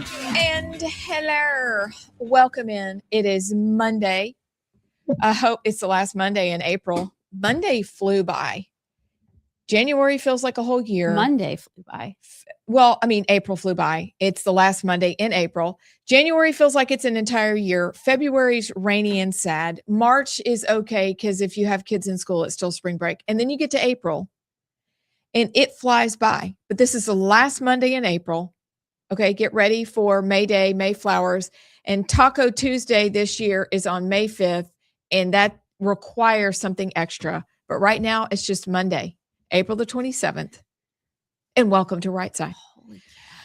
And hello, welcome in. It is Monday. I hope it's the last Monday in April. Monday flew by. January feels like a whole year. Monday flew by. Well, I mean, April flew by. It's the last Monday in April. January feels like it's an entire year. February's rainy and sad. March is okay because if you have kids in school, it's still spring break. And then you get to April and it flies by. But this is the last Monday in April. Okay, get ready for May Day, Mayflowers. And Taco Tuesday this year is on May 5th, and that requires something extra. But right now, it's just Monday, April the 27th. And welcome to Rightside.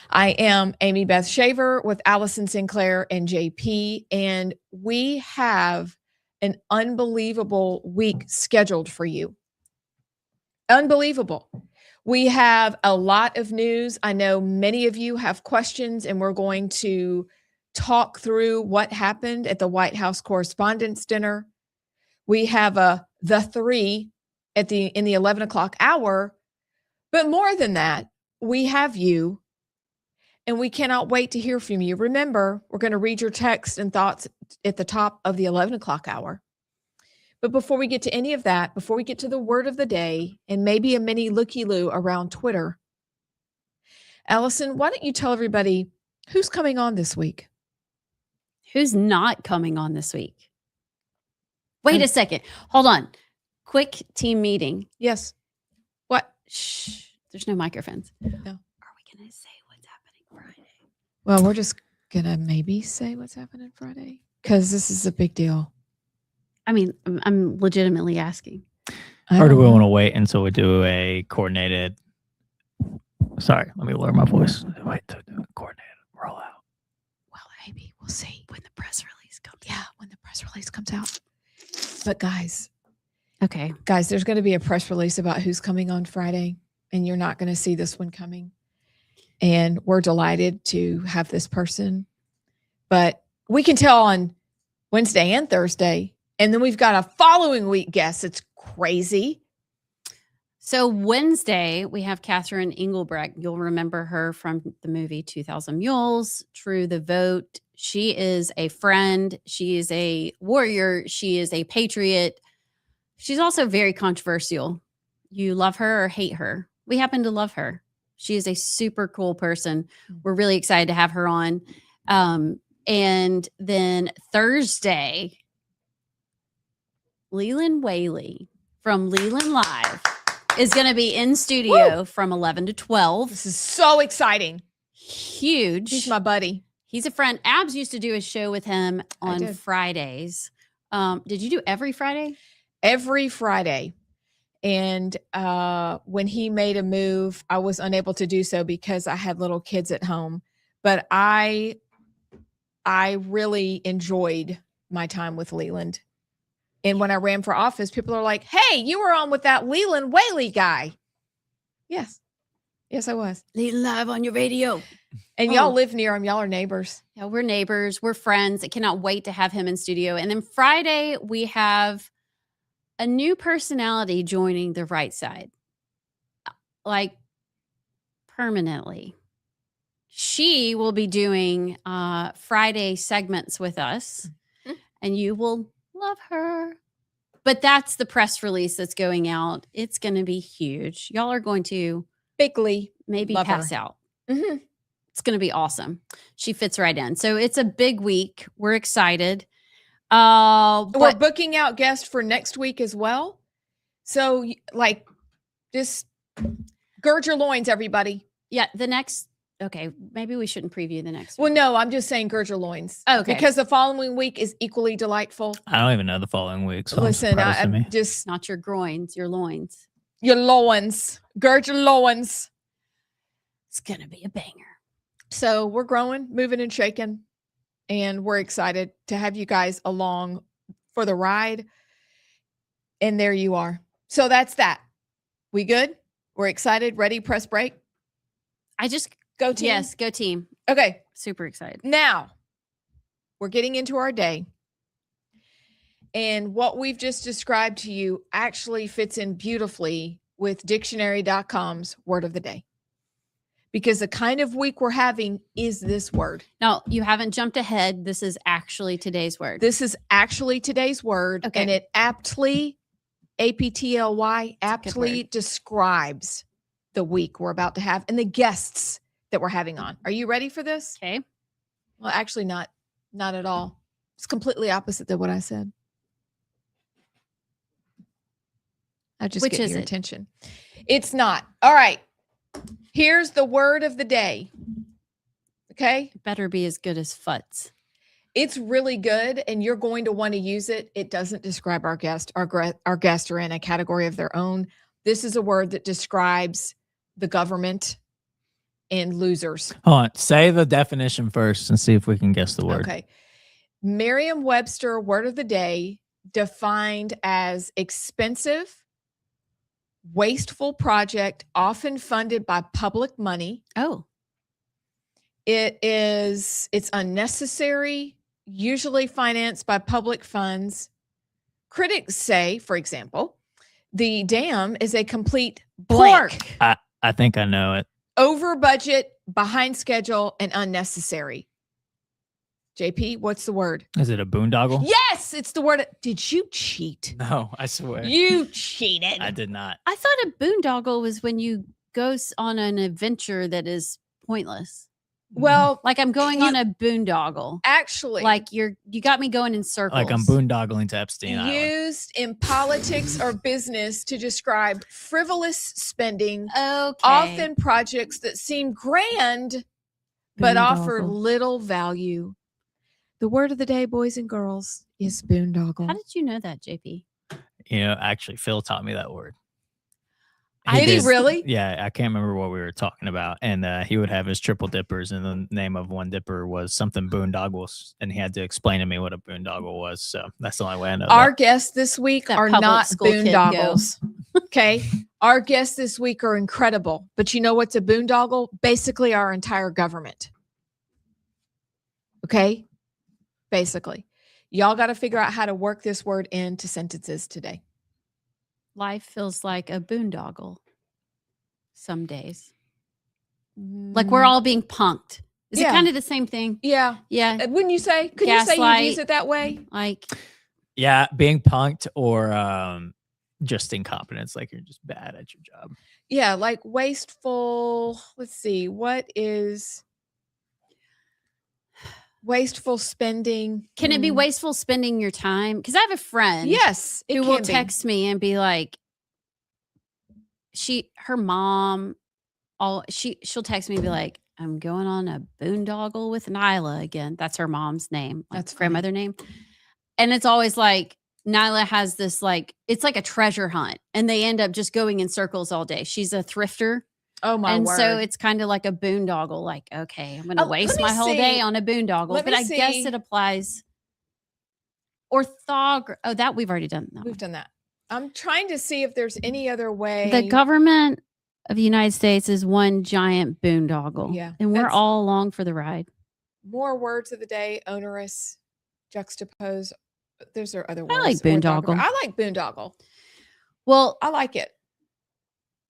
I am Amy Beth Shaver with Allison Sinclair and JP, and we have an unbelievable week scheduled for you. Unbelievable. We have a lot of news. I know many of you have questions, and we're going to talk through what happened at the White House Correspondents' Dinner. We have the three in the 11 o'clock hour. But more than that, we have you, and we cannot wait to hear from you. Remember, we're going to read your texts and thoughts at the top of the 11 o'clock hour. But before we get to any of that, before we get to the word of the day and maybe a mini looky-loo around Twitter, Allison, why don't you tell everybody who's coming on this week? Who's not coming on this week? Wait a second. Hold on. Quick team meeting. Yes. What? Shh. There's no microphones. No. Are we going to say what's happening Friday? Well, we're just going to maybe say what's happening Friday because this is a big deal. I mean, I'm legitimately asking. Or do we want to wait until we do a coordinated? Sorry, let me lower my voice. Wait to do a coordinated rollout. Well, maybe we'll see when the press release comes. Yeah, when the press release comes out. But guys, there's going to be a press release about who's coming on Friday, and you're not going to see this one coming. And we're delighted to have this person, but we can tell on Wednesday and Thursday. And then we've got a following week guest. It's crazy. So Wednesday, we have Catherine Engelbrecht. You'll remember her from the movie 2000 Mules, True the Vote. She is a friend. She is a warrior. She is a patriot. She's also very controversial. You love her or hate her. We happen to love her. She is a super cool person. We're really excited to have her on. And then Thursday, Leland Whaley from Leland Live is going to be in studio from 11 to 12. This is so exciting. Huge. He's my buddy. He's a friend. Abs used to do a show with him on Fridays. Did you do every Friday? Every Friday. And when he made a move, I was unable to do so because I had little kids at home. But I really enjoyed my time with Leland. And when I ran for office, people are like, hey, you were on with that Leland Whaley guy. Yes. Yes, I was. Leland Live on your radio. And y'all live near him. Y'all are neighbors. Yeah, we're neighbors. We're friends. I cannot wait to have him in studio. And then Friday, we have a new personality joining the right side. Like permanently. She will be doing Friday segments with us. Mm-hmm. And you will love her. But that's the press release that's going out. It's going to be huge. Y'all are going to bigly maybe pass out. Mm-hmm. It's going to be awesome. She fits right in. So it's a big week. We're excited. We're booking out guests for next week as well. So just gird your loins, everybody. Yeah. Okay, maybe we shouldn't preview the next one. Well, no, I'm just saying gird your loins. Okay. Because the following week is equally delightful. I don't even know the following week. So listen, I'm just not your groins, your loins. Your loins. Gird your loins. It's going to be a banger. So we're growing, moving and shaking. And we're excited to have you guys along for the ride. And there you are. So that's that. We good? We're excited. Ready? Press break. Go team. Yes, go team. Okay. Super excited. Now, we're getting into our day. And what we've just described to you actually fits in beautifully with dictionary.com's word of the day. because the kind of week we're having is this word. Now, you haven't jumped ahead. This is actually today's word. This is actually today's word, Okay. and it aptly, aptly, aptly word. describes the week we're about to have and the guests that we're having on. Are you ready for this? Okay. Well, actually not at all. It's completely opposite than what I said. I just Which get is your it? attention. It's not. All right. Here's the word of the day. Okay. It better be as good as futz. It's really good, and you're going to want to use it. It doesn't describe our guest. Our guests are in a category of their own. This is a word that describes the government and losers. Hold on. Say the definition first and see if we can guess the word. Okay. Merriam-Webster word of the day defined as expensive, wasteful project often funded by public money. Oh, It's unnecessary, usually financed by public funds. Critics say, for example, the dam is a complete blank, pork. I think I know it. over budget, behind schedule, and unnecessary. JP, what's the word? Is it a boondoggle? Yes, it's the word. Did you cheat? No, I swear. You cheated. I did not. I thought a boondoggle was when you go on an adventure that is pointless. Well, Like I'm going on a boondoggle. actually, Like you got me going in circles. Like I'm boondoggling to Epstein Island. used in politics or business to describe frivolous spending, Okay. often projects that seem grand but offer Boondoggle. little value. The word of the day, boys and girls, is boondoggle. How did you know that, JP? You know, actually, Phil taught me that word. Did he really? Yeah, I can't remember what we were talking about. And he would have his triple dippers, and the name of one dipper was something boondoggles. And he had to explain to me what a boondoggle was. So that's the only way I know Our that. guests this week That are public not school kid go. boondoggles. Okay. Our guests this week are incredible. But you know what's a boondoggle? Basically, our entire government. Okay. Basically. Y'all got to figure out how to work this word into sentences today. Life feels like a boondoggle some days. Like we're all being punked. Is Yeah. it kind of the same thing? Yeah. Yeah. Wouldn't you say? Could you say you Gaslight. use it that way? Like Yeah, being punked or just incompetence, like you're just bad at your job. Yeah. Like wasteful. Let's see. What is wasteful spending? can it be wasteful spending your time? Because I have a friend Yes. It who can will be. text me and be like, her mom, she'll text me and be like, I'm going on a boondoggle with Nyla again. That's her mom's name. Like That's funny. grandmother name. And it's always like Nyla has this it's like a treasure hunt, and they end up just going in circles all day. She's a thrifter. Oh my And word. so it's kind of like a boondoggle. Like, okay, I'm going to Let waste me my whole day see. on a boondoggle. Let But me I guess see. it applies. Oh, that we've already done that. We've done that. I'm trying to see if there's any other way. The government of the United States is one giant boondoggle. Yeah, And we're that's- all along for the ride. More words of the day: onerous, juxtapose. Those are other words. like that we'll talk boondoggle. about. I like boondoggle. Well, I like it.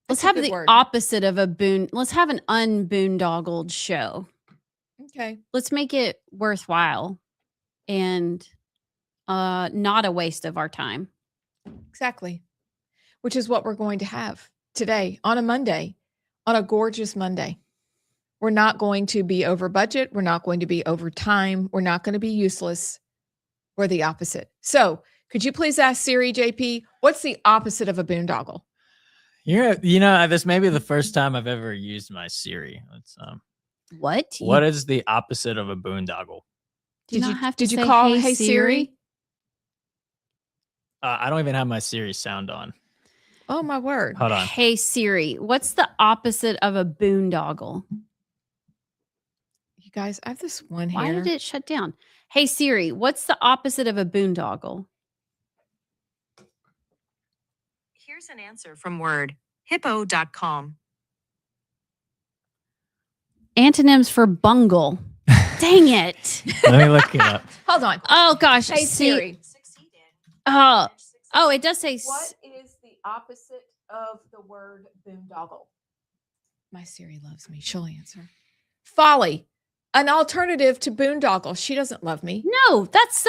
let's It's a have good the word. opposite of let's have an unboondoggled show. Okay. Let's make it worthwhile and not a waste of our time. Exactly. Which is what we're going to have today on a Monday, on a gorgeous Monday. We're not going to be over budget. We're not going to be over time. We're not going to be useless. We're the opposite. So could you please ask Siri, JP, what's the opposite of a boondoggle? This may be the first time I've ever used my Siri. What? What is the opposite of a boondoggle? Do not have to Did you say, call "Hey, Hey Siri"? I don't even have my Siri sound on. Oh my word. Hold on. Hey Siri, what's the opposite of a boondoggle? You guys, I have this one Why here. did it shut down? Hey Siri, what's the opposite of a boondoggle? Here's an answer from Word. Hippo.com. Antonyms for bungle. Dang it. Let me look it up. Hold on. Oh gosh. Hey Siri, Oh, it does say what is the opposite of the word boondoggle? My Siri loves me. She'll answer. Folly, an alternative to boondoggle. She doesn't love me. No, that's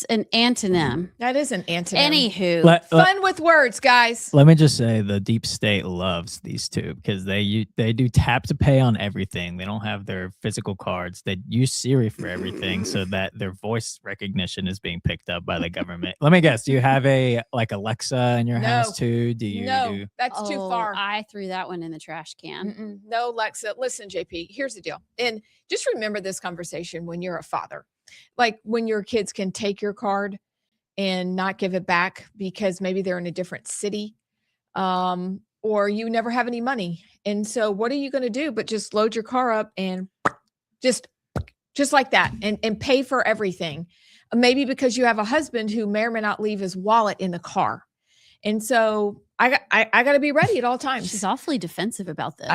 an antonym. That is an antonym. Anywho, Fun with words, guys. Let me just say the deep state loves these two because they do tap to pay on everything. They don't have their physical cards. They use Siri for everything so that their voice recognition is being picked up by the government. Let me guess. Do you have a Alexa in your house too? Do you? No, that's too far. I threw that one in the trash can. No, Alexa. Listen, JP, here's the deal. And just remember this conversation when you're a father. Like when your kids can take your card and not give it back because maybe they're in a different city, or you never have any money. And so what are you going to do but just load your car up and just like that and pay for everything? Maybe because you have a husband who may or may not leave his wallet in the car. And so I got to be ready at all times. She's awfully defensive about this.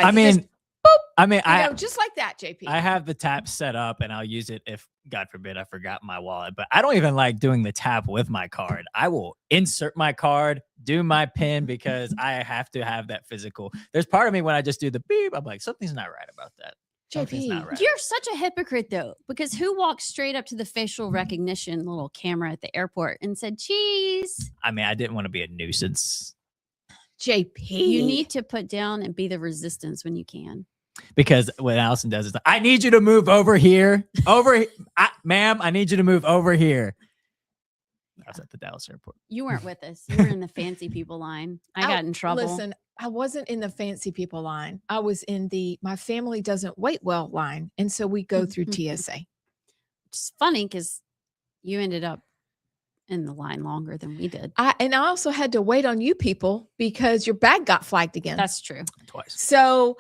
Just like that, JP. I have the tap set up and I'll use it if, God forbid, I forgot my wallet. But I don't even like doing the tap with my card. I will insert my card, do my PIN because I have to have that physical. There's part of me when I just do the beep, I'm like, something's not right about that. Something's not right. You're such a hypocrite though, because who walked straight up to the facial recognition little camera at the airport and said, cheese? I mean, I didn't want to be a nuisance. JP. You need to put down and be the resistance when you can. Because what Allison does is, I need you to move over here. Ma'am, I need you to move over here. I was at the Dallas airport. You weren't with us. You were in the fancy people line. I got in trouble. Listen, I wasn't in the fancy people line. I was in the my family doesn't wait well line. And so we go through TSA. It's funny because you ended up in the line longer than we did. I also had to wait on you people because your bag got flagged again. That's true. Twice. So,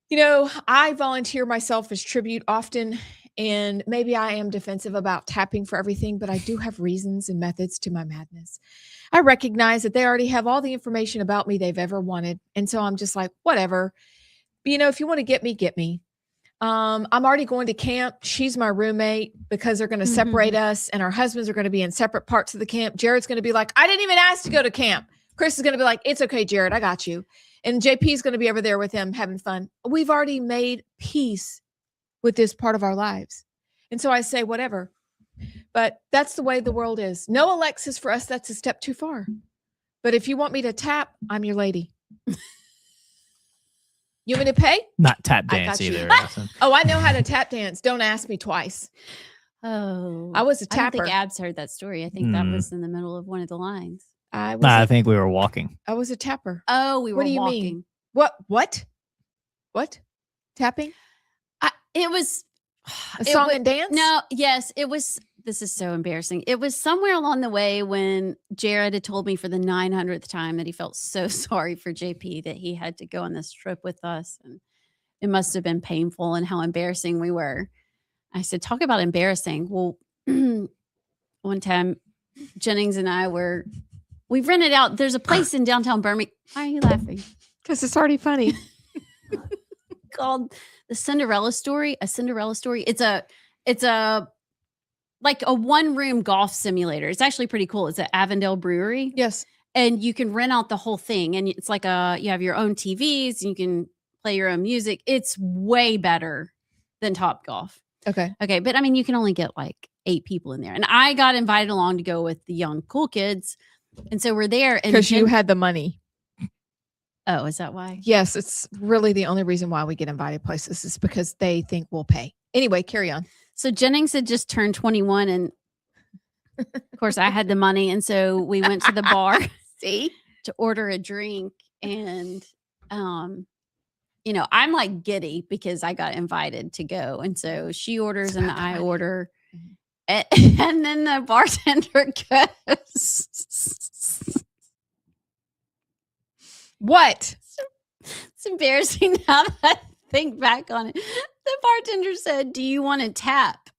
I volunteer myself as tribute often, and maybe I am defensive about tapping for everything, but I do have reasons and methods to my madness. I recognize that they already have all the information about me they've ever wanted. And so I'm just like, whatever. But, if you want to get me, get me. I'm already going to camp. She's my roommate because they're going to separate us and our husbands are going to be in separate parts of the camp. Jared's going to be like, I didn't even ask to go to camp. Chris is going to be like, it's okay, Jared, I got you. And JP is going to be over there with him having fun. We've already made peace with this part of our lives. And so I say, whatever. But that's the way the world is. No Alexis for us. That's a step too far. But if you want me to tap, I'm your lady. You want me to pay? Not tap dance either. Oh, I know how to tap dance. Don't ask me twice. Oh, I was a tapper. I don't think Abs heard that story. I think that was in the middle of one of the lines. I think we were walking. I was a tapper. Oh, we were walking. What do you mean? What? Tapping? It was a song and dance? No, yes, it was. This is so embarrassing. It was somewhere along the way when Jared had told me for the 900th time that he felt so sorry for JP that he had to go on this trip with us. And it must have been painful and how embarrassing we were. I said, talk about embarrassing. Well, one time Jennings and I we rented out. There's a place in downtown Birmingham. Why are you laughing? Because it's already funny. Called the Cinderella Story. A Cinderella Story. It's a like a one-room golf simulator. It's actually pretty cool. It's at Avondale Brewery. Yes. And you can rent out the whole thing. And it's like you have your own TVs. And you can play your own music. It's way better than Topgolf. Okay. But I mean, you can only get like 8 people in there. And I got invited along to go with the young, cool kids. And so we're there. Because you had the money. Oh, is that why? Yes. It's really the only reason why we get invited places is because they think we'll pay. Anyway, carry on. So Jennings had just turned 21 and of course I had the money. And so we went to the bar to order a drink. And, I'm like giddy because I got invited to go. And so she orders and I order. And then the bartender goes, what? It's embarrassing now that I think back on it. The bartender said, do you want to tap?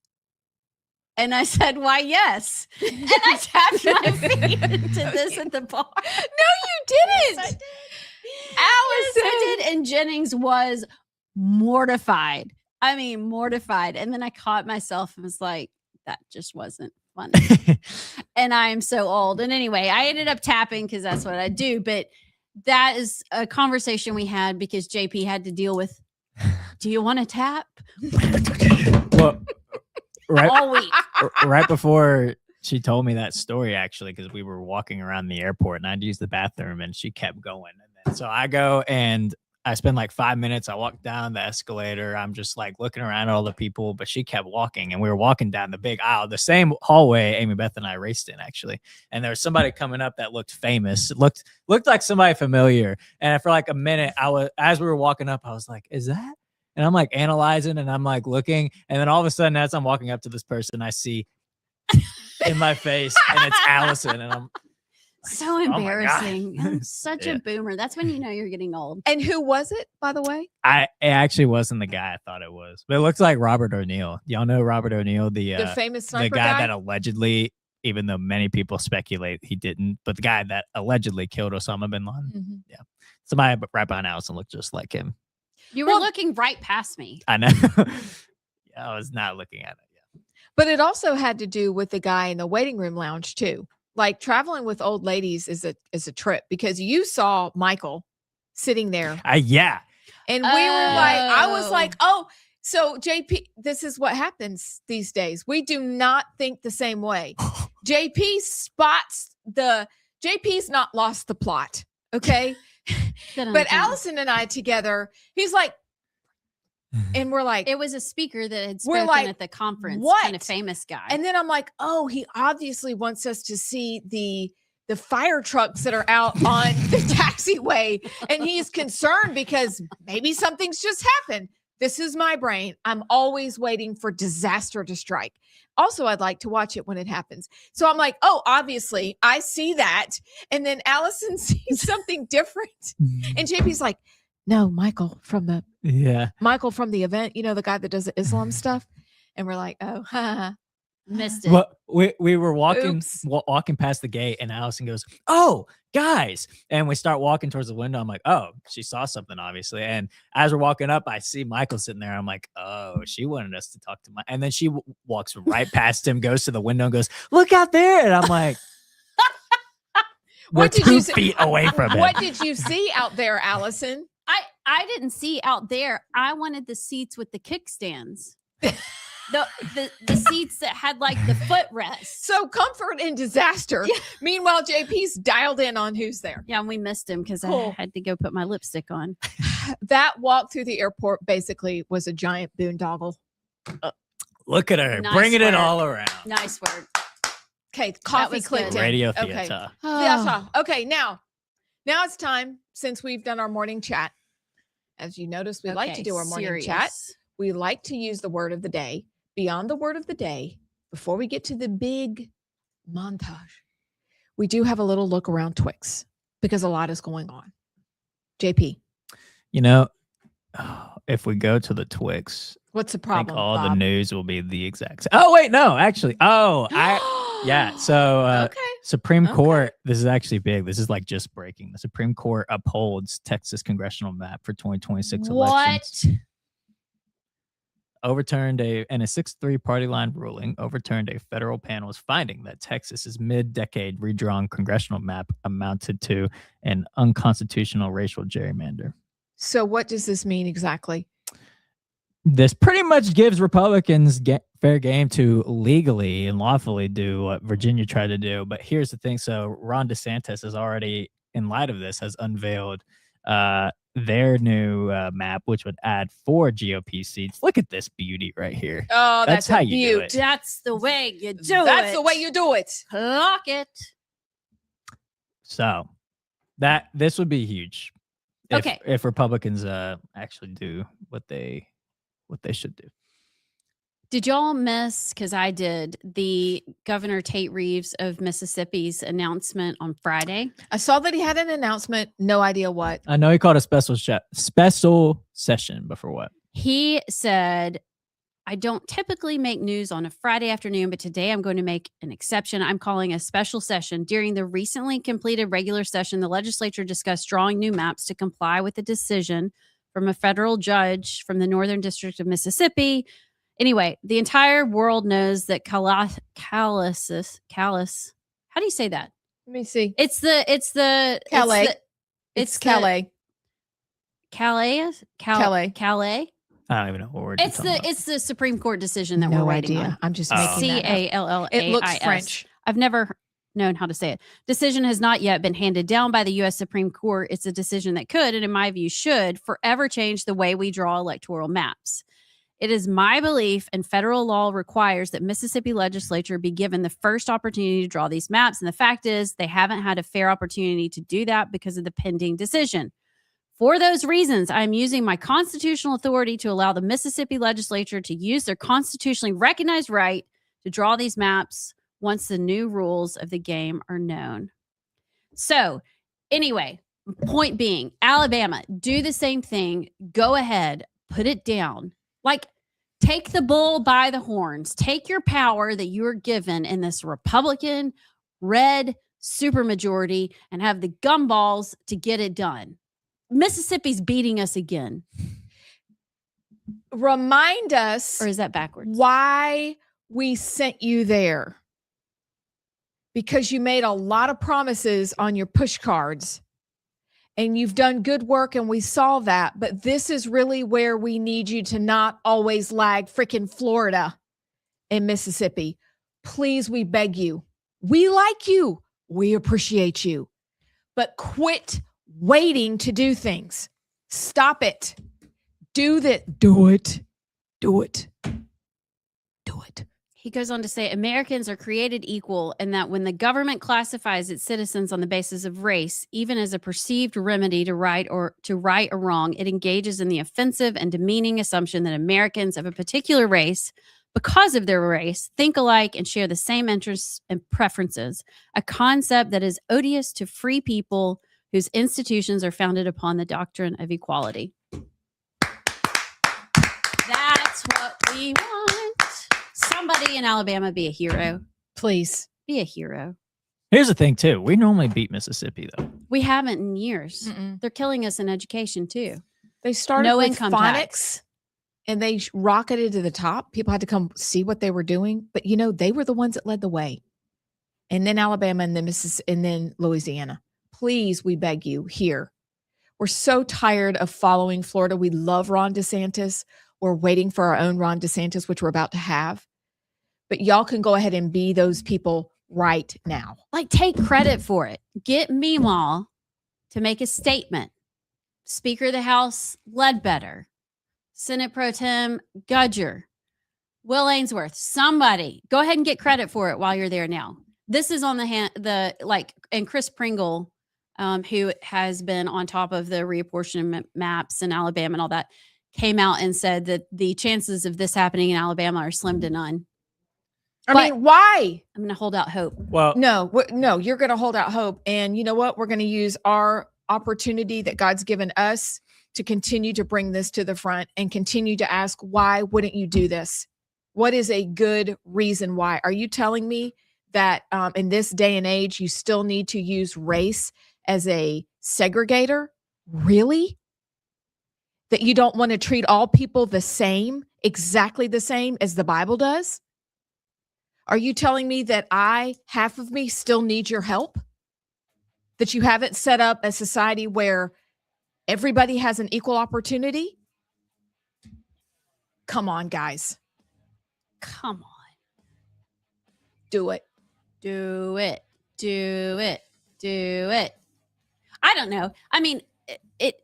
And I said, why, yes. And I tapped my feet into this at the bar. No, you didn't. Yes, I did. I did. And Jennings was mortified. I mean, mortified. And then I caught myself and was like, that just wasn't funny. And I am so old. And anyway, I ended up tapping because that's what I do. But that is a conversation we had because JP had to deal with, do you want to tap? Well, right, All week. right before she told me that story, actually, because we were walking around the airport and I'd use the bathroom and she kept going. And then so I go and I spend like 5 minutes. I walk down the escalator. I'm just like looking around at all the people, but she kept walking and we were walking down the big aisle, the same hallway Amy Beth and I raced in, actually. And there was somebody coming up that looked famous. It looked like somebody familiar. And for like a minute, as we were walking up, I was like, is that? And I'm like analyzing and I'm like looking. And then all of a sudden, as I'm walking up to this person, I see in my face and it's Allison. And I'm so my God. embarrassing. I'm such Yeah. a boomer. That's when you know you're getting old. And who was it, by the way? it actually wasn't the guy I thought it was, but it looks like Robert O'Neill. Y'all know Robert O'Neill, The the famous sniper guy that allegedly, even though many people speculate he didn't, but the guy that allegedly killed Osama bin Laden. Mhm. Somebody right behind Allison looked just like him. You were Well- looking right past me. I know. I was not looking at it. Yeah. But it also had to do with the guy in the waiting room lounge too. Like traveling with old ladies is a trip because you saw Michael sitting there Yeah. and we were like, I was Oh. like, oh, so JP, this is what happens these days. We do not think the same way. JP's not lost the plot. Okay. But Allison and I together, he's like, and we're like, It was a speaker that had We're spoken like, at the conference. what? Kind of famous guy. and then I'm like, oh, he obviously wants us to see the fire trucks that are out on the taxiway. And he's concerned because maybe something's just happened. This is my brain. I'm always waiting for disaster to strike. Also, I'd like to watch it when it happens. So I'm like, oh, obviously, I see that. And then Allison sees something different. And JP's like, no, Michael from the event, you know, the guy that does the Islam stuff. And we're like, oh, ha. Missed it. Well, we were walking Oops. walking past the gate, and Allison goes, "Oh, guys!" And we start walking towards the window. I'm like, "Oh, she saw something, obviously." And as we're walking up, I see Michael sitting there. I'm like, "Oh, she wanted us to talk to my." And then she walks right past him, goes to the window, and goes, "Look out there!" And I'm like, "We're What did you 2 say? feet away from him." What did you see out there, Allison? I didn't see out there. I wanted the seats with the kickstands. The seats that had like the footrest. So comfort in disaster. Yeah. Meanwhile, JP's dialed in on who's there. Yeah, and we missed him because Cool. I had to go put my lipstick on. That walk through the airport basically was a giant boondoggle. Look at her, Nice bringing it work. all around. Nice word. Okay, coffee was clicked good. in. Radio Okay. theater. That's all. Okay, now it's time since we've done our morning chat. As you notice, we like to Okay, do our morning chat. serious. We like to use the word of the day. Beyond the word of the day, before we get to the big montage, we do have a little look around Twix because a lot is going on. JP, You know, if we go to the Twix, what's the I think problem? all the Bob? news will be the exact same. Oh wait, no, actually. Yeah. So okay. Supreme Okay. Court, this is actually big. This is like just breaking. The Supreme Court upholds Texas congressional map for 2026 elections. What? Overturned in a 6-3 party line ruling, overturned a federal panel's finding that Texas's mid-decade redrawn congressional map amounted to an unconstitutional racial gerrymander. So what does this mean exactly? This pretty much gives Republicans fair game to legally and lawfully do what Virginia tried to do. But here's the thing. So Ron DeSantis has already, in light of this, has unveiled their new map, which would add 4 GOP seats. Look at this beauty right here. Oh, That's that's, how a you do beaut. it. That's the way you do it. That's the way you do it. Clock it. So this would be huge. Okay. If Republicans actually do what they should do. Did y'all miss, because I did, the Governor Tate Reeves of Mississippi's announcement on Friday? I saw that he had an announcement. No idea what. I know he called a special session, but for what? He said, I don't typically make news on a Friday afternoon, but today I'm going to make an exception. I'm calling a special session. During the recently completed regular session, the legislature discussed drawing new maps to comply with the decision from a federal judge from the Northern District of Mississippi. Anyway, the entire world knows that callus. How do you say that? Let me see. It's the Calais. It's the- Calais. Calais. Calais. I don't even know what word you're talking about. It's the Supreme Court decision that No we're waiting idea. on. I'm just Oh. making that up. Callais. It looks French. I've never known how to say it. Decision has not yet been handed down by the U.S. Supreme Court. It's a decision that could, and in my view, should forever change the way we draw electoral maps. It is my belief, and federal law requires that Mississippi legislature be given the first opportunity to draw these maps. And the fact is, they haven't had a fair opportunity to do that because of the pending decision. For those reasons, I'm using my constitutional authority to allow the Mississippi legislature to use their constitutionally recognized right to draw these maps once the new rules of the game are known. So, anyway, point being, Alabama, do the same thing. Go ahead, put it down. Like, take the bull by the horns. Take your power that you are given in this Republican red supermajority and have the gumballs to get it done. Mississippi's beating us again. Remind us, Or is that backwards? why we sent you there. Because you made a lot of promises on your push cards and you've done good work and we saw that. But this is really where we need you to not always lag freaking Florida and Mississippi. Please, we beg you. We like you. We appreciate you. But quit waiting to do things. Stop it. Do that. Do it. Do it. Do it. He goes on to say Americans are created equal and that when the government classifies its citizens on the basis of race, even as a perceived remedy to right or wrong, it engages in the offensive and demeaning assumption that Americans of a particular race, because of their race, think alike and share the same interests and preferences, a concept that is odious to free people whose institutions are founded upon the doctrine of equality. That's what we want. Somebody in Alabama be a hero. Please. Be a hero. Here's the thing, too. We normally beat Mississippi, though. We haven't in years. Mm-mm. They're killing us in education too. They started No with income phonics tax. and they rocketed to the top. People had to come see what they were doing. But, you know, they were the ones that led the way. And then Alabama and then Mississippi and then Louisiana. Please, we beg you, here. We're so tired of following Florida. We love Ron DeSantis. We're waiting for our own Ron DeSantis, which we're about to have. But y'all can go ahead and be those people right now. Like, take credit for it. Get Meemaw to make a statement. Speaker of the House Ledbetter, Senate Pro Tem Gudger, Will Ainsworth, somebody go ahead and get credit for it while you're there now. This is on and Chris Pringle, who has been on top of the reapportionment maps in Alabama and all that, came out and said that the chances of this happening in Alabama are slim to none. I mean, why? I'm going to hold out hope. Well, No, you're going to hold out hope. And you know what? We're going to use our opportunity that God's given us to continue to bring this to the front and continue to ask, why wouldn't you do this? What is a good reason why? Are you telling me that in this day and age, you still need to use race as a segregator? Really? That you don't want to treat all people the same, exactly the same as the Bible does? Are you telling me that half of me still need your help? That you haven't set up a society where everybody has an equal opportunity? Come on, guys. Come on. Do it. Do it. Do it. Do it. I don't know. I mean,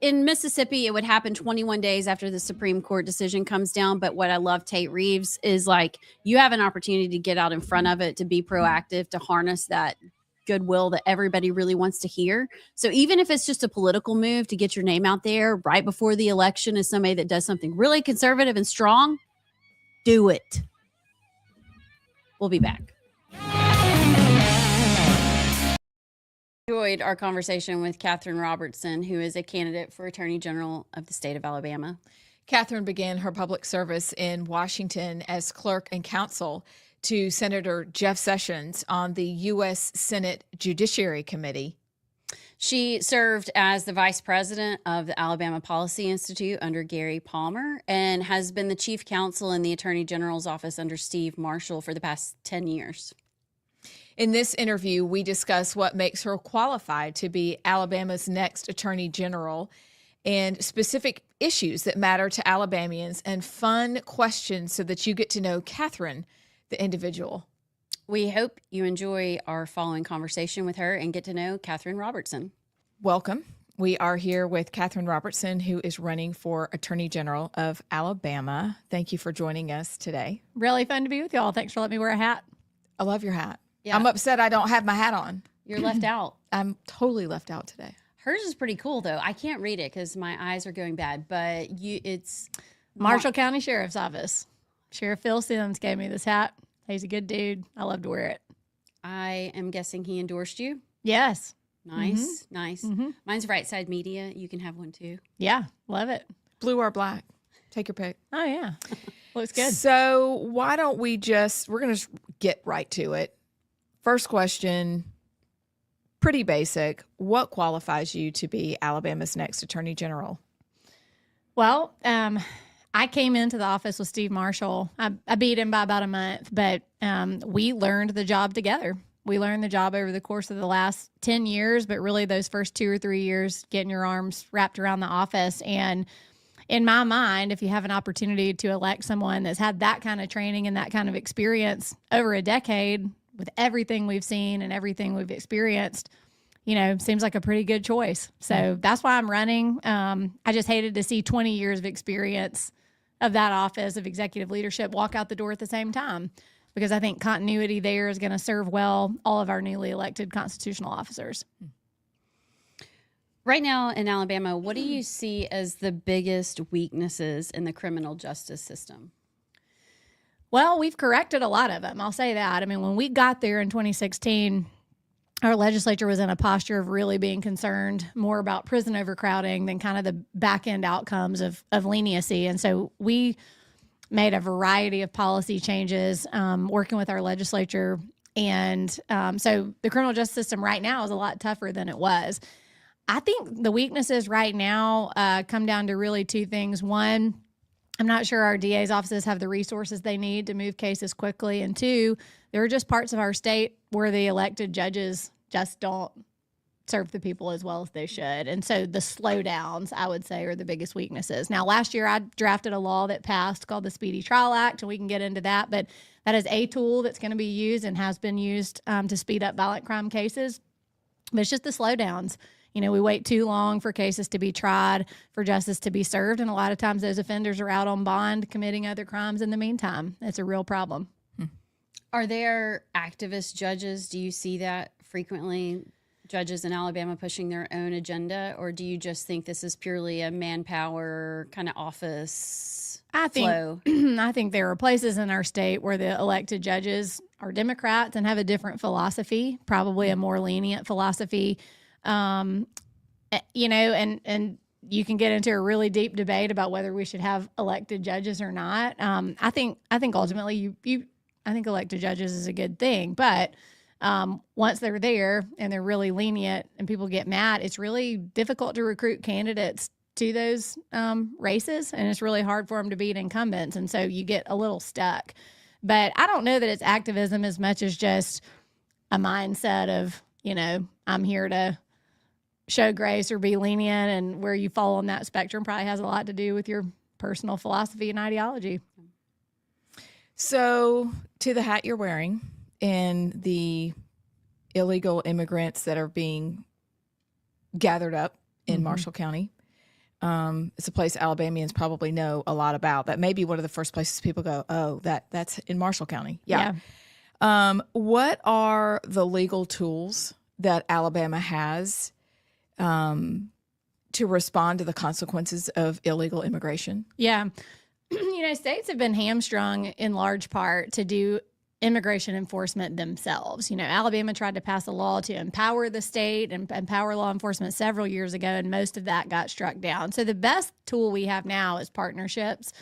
in Mississippi, it would happen 21 days after the Supreme Court decision comes down. But what I love, Tate Reeves, is like you have an opportunity to get out in front of it, to be proactive, to harness that goodwill that everybody really wants to hear. So even if it's just a political move to get your name out there right before the election as somebody that does something really conservative and strong, do it. We'll be back. Enjoyed our conversation with Catherine Robertson, who is a candidate for Attorney General of the state of Alabama. Catherine began her public service in Washington as clerk and counsel to Senator Jeff Sessions on the U.S. Senate Judiciary Committee. She served as the vice president of the Alabama Policy Institute under Gary Palmer and has been the chief counsel in the Attorney General's office under Steve Marshall for the past 10 years. In this interview, we discuss what makes her qualified to be Alabama's next Attorney General and specific issues that matter to Alabamians and fun questions so that you get to know Catherine, the individual. We hope you enjoy our following conversation with her and get to know Catherine Robertson. Welcome. We are here with Catherine Robertson, who is running for Attorney General of Alabama. Thank you for joining us today. Really fun to be with y'all. Thanks for letting me wear a hat. I love your hat. Yeah. I'm upset I don't have my hat on. You're left out. I'm totally left out today. Hers is pretty cool, though. I can't read it because my eyes are going bad, but it's Marshall County Sheriff's Office. Sheriff Phil Sims gave me this hat. He's a good dude. I love to wear it. I am guessing he endorsed you. Yes. Nice, nice. Mm-hmm. Mine's Rightside Media. You can have one too. Yeah. Love it. Blue or black? Take your pick. Oh, yeah. Looks good. So why don't we're going to get right to it. First question, pretty basic. What qualifies you to be Alabama's next Attorney General? Well, I came into the office with Steve Marshall. I beat him by about a month, but we learned the job together. We learned the job over the course of the last 10 years, but really those first 2 or 3 years, getting your arms wrapped around the office. And in my mind, if you have an opportunity to elect someone that's had that kind of training and that kind of experience over a decade with everything we've seen and everything we've experienced, seems like a pretty good choice. So that's why I'm running. I just hated to see 20 years of experience of that office of executive leadership walk out the door at the same time, because I think continuity there is going to serve well all of our newly elected constitutional officers. Right now in Alabama, what do you see as the biggest weaknesses in the criminal justice system? Well, we've corrected a lot of them. I'll say that. I mean, when we got there in 2016, our legislature was in a posture of really being concerned more about prison overcrowding than kind of the back end outcomes of leniency. And so we made a variety of policy changes, working with our legislature. And so the criminal justice system right now is a lot tougher than it was. I think the weaknesses right now come down to really 2 things. One, I'm not sure our DA's offices have the resources they need to move cases quickly. And 2, there are just parts of our state where the elected judges just don't serve the people as well as they should. And so the slowdowns, I would say, are the biggest weaknesses. Now, last year I drafted a law that passed called the Speedy Trial Act, and we can get into that, but that is a tool that's going to be used and has been used to speed up violent crime cases. But it's just the slowdowns. We wait too long for cases to be tried, for justice to be served, and a lot of times those offenders are out on bond committing other crimes in the meantime. It's a real problem. Are there activist judges? Do you see that frequently? Judges in Alabama pushing their own agenda, or do you just think this is purely a manpower kind of office flow? I think there are places in our state where the elected judges are Democrats and have a different philosophy, probably a more lenient philosophy. And you can get into a really deep debate about whether we should have elected judges or not. I think ultimately I think elected judges is a good thing, but once they're there and they're really lenient and people get mad, it's really difficult to recruit candidates to those races, and it's really hard for them to beat incumbents, and so you get a little stuck. But I don't know that it's activism as much as just a mindset of, I'm here to show grace or be lenient, and where you fall on that spectrum probably has a lot to do with your personal philosophy and ideology. So, to the hat you're wearing and the illegal immigrants that are being gathered up in Marshall County, it's a place Alabamians probably know a lot about. That may be one of the first places people go, oh, that's in Marshall County. Yeah. What are the legal tools that Alabama has to respond to the consequences of illegal immigration? Yeah. States have been hamstrung in large part to do immigration enforcement themselves. Alabama tried to pass a law to empower the state and empower law enforcement several years ago, and most of that got struck down. So the best tool we have now is partnerships.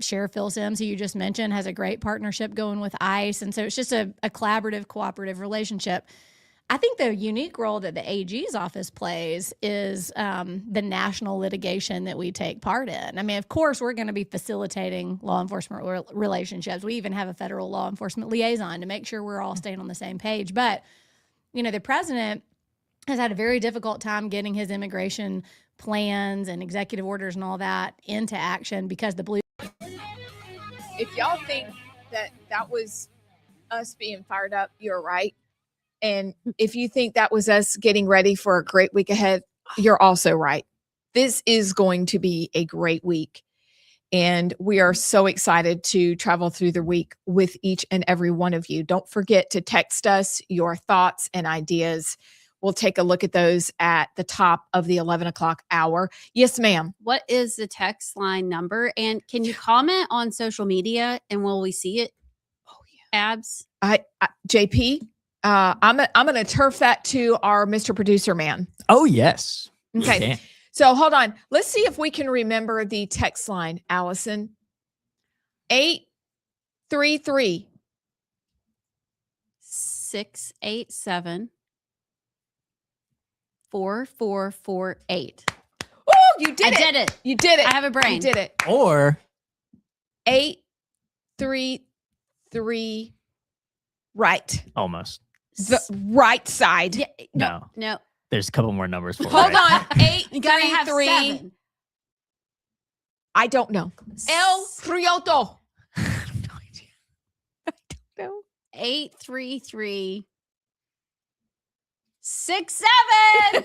Sheriff Phil Sims, who you just mentioned, has a great partnership going with ICE. And so it's just a collaborative, cooperative relationship. I think the unique role that the AG's office plays is the national litigation that we take part in. I mean, of course, we're going to be facilitating law enforcement relationships. We even have a federal law enforcement liaison to make sure we're all staying on the same page. But, the president has had a very difficult time getting his immigration plans and executive orders and all that into action because the blue. If y'all think that was us being fired up, you're right. And if you think that was us getting ready for a great week ahead, you're also right. This is going to be a great week. And we are so excited to travel through the week with each and every one of you. Don't forget to text us your thoughts and ideas. We'll take a look at those at the top of the 11 o'clock hour. Yes, ma'am. What is the text line number? And can you comment on social media and will we see it? Oh, yeah. Abs? JP, I'm going to turf that to our Mr. Producer man. Oh, yes. Okay. So hold on. Let's see if we can remember the text line, Allison. 833 687 4448. Oh, you did it. I did it. You did it. I have a brain. You did it. Or 833 right. almost. The right side. Yeah, No. no. There's a couple more numbers for Hold right. on. You gotta have 833. 7. I don't know. El Trioto. I don't know. 833 67.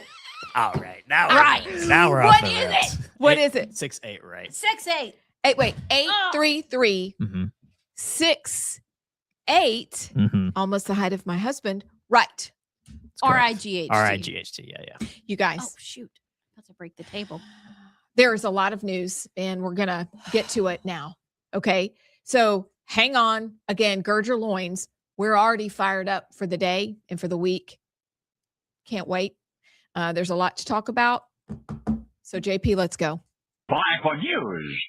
All right. Now Right. Now we're What off the is rails. it? What is it? 6-8, right? 68. Wait. 833 Mm-hmm. 68. Mm-hmm. Almost the height of my husband. Right. RIGHT. RIGHT. Yeah. You guys. Oh, shoot. About to break the table. There is a lot of news and we're going to get to it now. Okay. So hang on. Again, gird your loins. We're already fired up for the day and for the week. Can't wait. There's a lot to talk about. So JP, let's go. Time for news.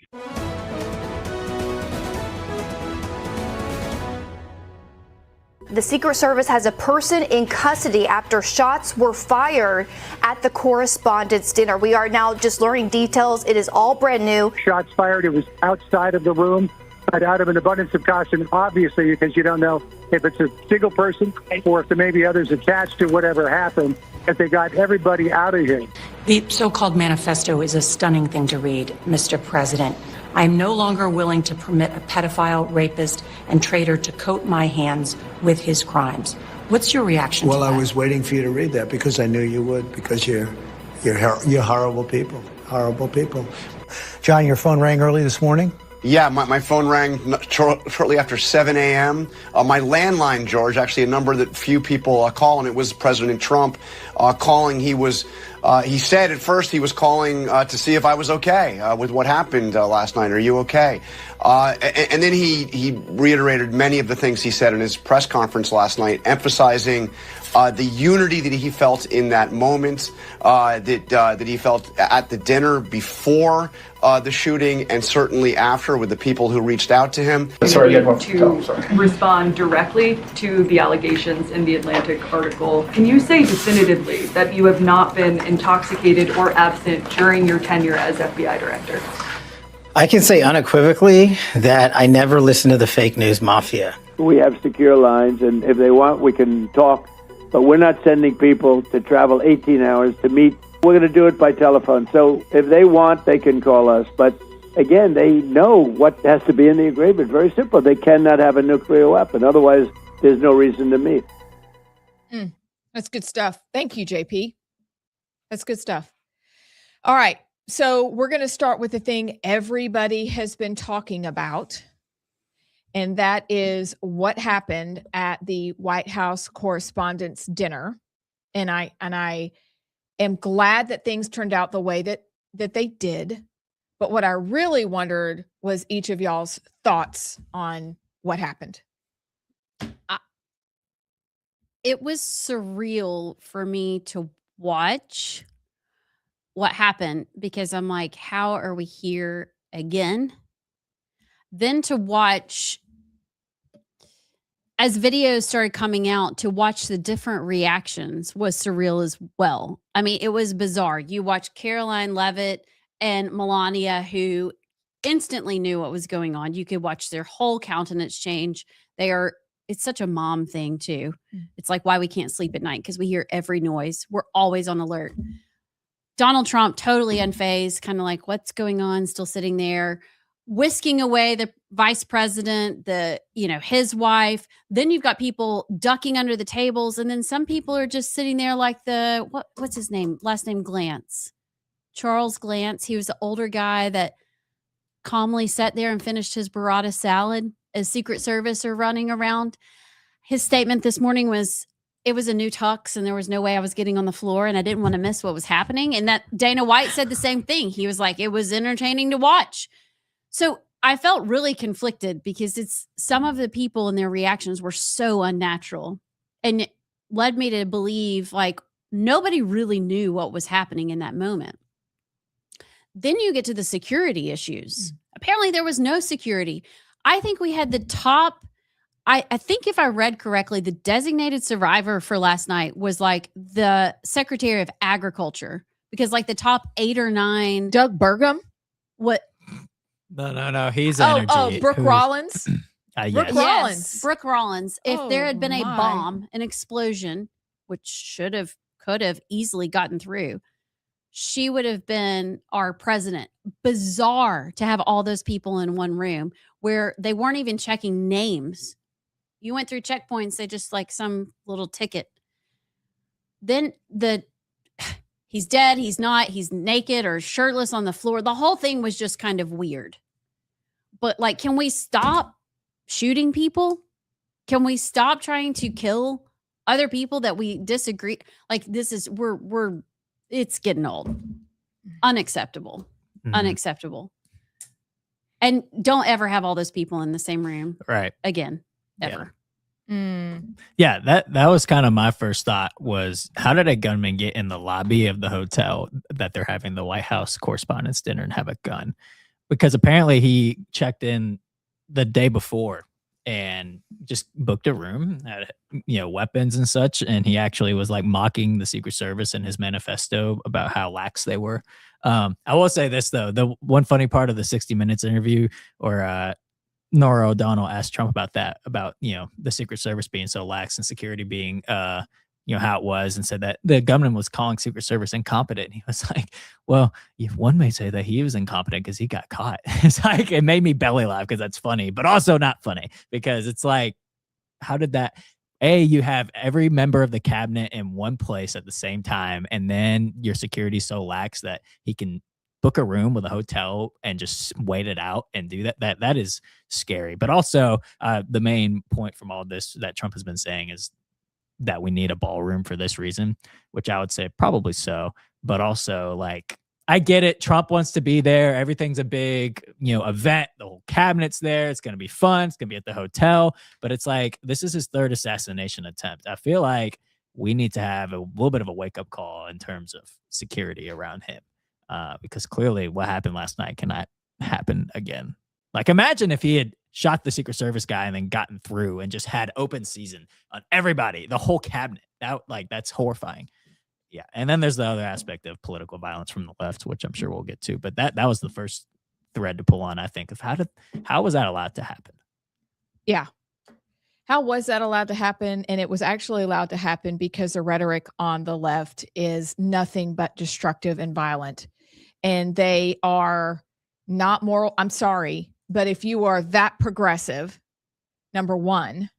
The Secret Service has a person in custody after shots were fired at the correspondents' dinner. We are now just learning details. It is all brand new. Shots fired. It was outside of the room, but out of an abundance of caution, obviously, because you don't know if it's a single person or if there may be others attached to whatever happened, that they got everybody out of here. The so-called manifesto is a stunning thing to read, Mr. President. I am no longer willing to permit a pedophile, rapist, and traitor to coat my hands with his crimes. What's your reaction to that? Well, I was waiting for you to read that because I knew you would, because you're horrible people, horrible people. John, your phone rang early this morning? Yeah, my phone rang shortly after 7 a.m. My landline, George, actually a number that few people call, and it was President Trump calling. He said at first he was calling to see if I was okay with what happened last night. Are you okay? And then he reiterated many of the things he said in his press conference last night, emphasizing the unity that he felt in that moment, that he felt at the dinner before the shooting and certainly after with the people who reached out to him. To respond directly to the allegations in the Atlantic article, can you say definitively that you have not been intoxicated or absent during your tenure as FBI director? I can say unequivocally that I never listened to the fake news mafia. We have secure lines, and if they want, we can talk. But we're not sending people to travel 18 hours to meet. We're going to do it by telephone. So if they want, they can call us. But again, they know what has to be in the agreement. Very simple. They cannot have a nuclear weapon. Otherwise, there's no reason to meet. That's good stuff. Thank you, JP. That's good stuff. All right. So we're going to start with the thing everybody has been talking about. And that is what happened at the White House Correspondents' Dinner. And I am glad that things turned out the way that they did. But what I really wondered was each of y'all's thoughts on what happened. It was surreal for me to watch what happened because I'm like, how are we here again? Then to watch as videos started coming out, to watch the different reactions was surreal as well. I mean, it was bizarre. You watch Caroline Leavitt and Melania, who instantly knew what was going on. You could watch their whole countenance change. It's such a mom thing too. It's like why we can't sleep at night, because we hear every noise. We're always on alert. Donald Trump, totally unfazed, kind of like, what's going on? Still sitting there, whisking away the vice president, his wife. Then you've got people ducking under the tables. And then some people are just sitting there like what's his name? Last name Glantz. Charles Glantz. He was the older guy that calmly sat there and finished his burrata salad as Secret Service are running around. His statement this morning was, it was a new tux and there was no way I was getting on the floor and I didn't want to miss what was happening. And that Dana White said the same thing. He was like, it was entertaining to watch. So I felt really conflicted because some of the people and their reactions were so unnatural, and it led me to believe like nobody really knew what was happening in that moment. Then you get to the security issues. Apparently there was no security. I think we had the top, I think if I read correctly, the designated survivor for last night was like the Secretary of Agriculture, because like the top 8 or 9. Doug Burgum? What? No. He's energy. Oh, Brooke Rollins? Yes. Rollins. Brooke Rollins. If there had been a my. bomb, an explosion, which could have easily gotten through, she would have been our president. Bizarre to have all those people in one room where they weren't even checking names. You went through checkpoints, they just like some little ticket. Then he's dead, he's not, he's naked or shirtless on the floor. The whole thing was just kind of weird. But like, can we stop shooting people? Can we stop trying to kill other people that we disagree? Like it's getting old. Unacceptable. Unacceptable. And don't ever have all those people in the same room. Right. Again. Ever. Yeah, that was kind of my first thought was, how did a gunman get in the lobby of the hotel that they're having the White House Correspondents' Dinner and have a gun? Because apparently he checked in the day before and just booked a room, had weapons and such, and he actually was like mocking the Secret Service in his manifesto about how lax they were. I will say this though, the one funny part of the 60 Minutes interview, or Nora O'Donnell asked Trump about that, about, the Secret Service being so lax and security being, how it was, and said that the gunman was calling Secret Service incompetent. He was like, well, one may say that he was incompetent because he got caught. It's like, it made me belly laugh because that's funny, but also not funny because it's like, how did that, you have every member of the cabinet in one place at the same time, and then your security so lax that he can book a room with a hotel and just wait it out and do that. That is scary. But also the main point from all this that Trump has been saying is that we need a ballroom for this reason, which I would say probably so. But also, like, I get it. Trump wants to be there. Everything's a big, event. The whole cabinet's there. It's going to be fun. It's going to be at the hotel. But it's like, this is his third assassination attempt. I feel like we need to have a little bit of a wake-up call in terms of security around him. Because clearly what happened last night cannot happen again. Like, imagine if he had shot the Secret Service guy and then gotten through and just had open season on everybody, the whole cabinet. That's horrifying. Yeah. And then there's the other aspect of political violence from the left, which I'm sure we'll get to. But that was the first thread to pull on, I think, of how was that allowed to happen? Yeah. How was that allowed to happen? And it was actually allowed to happen because the rhetoric on the left is nothing but destructive and violent. And they are not moral. I'm sorry, but if you are that progressive, number one,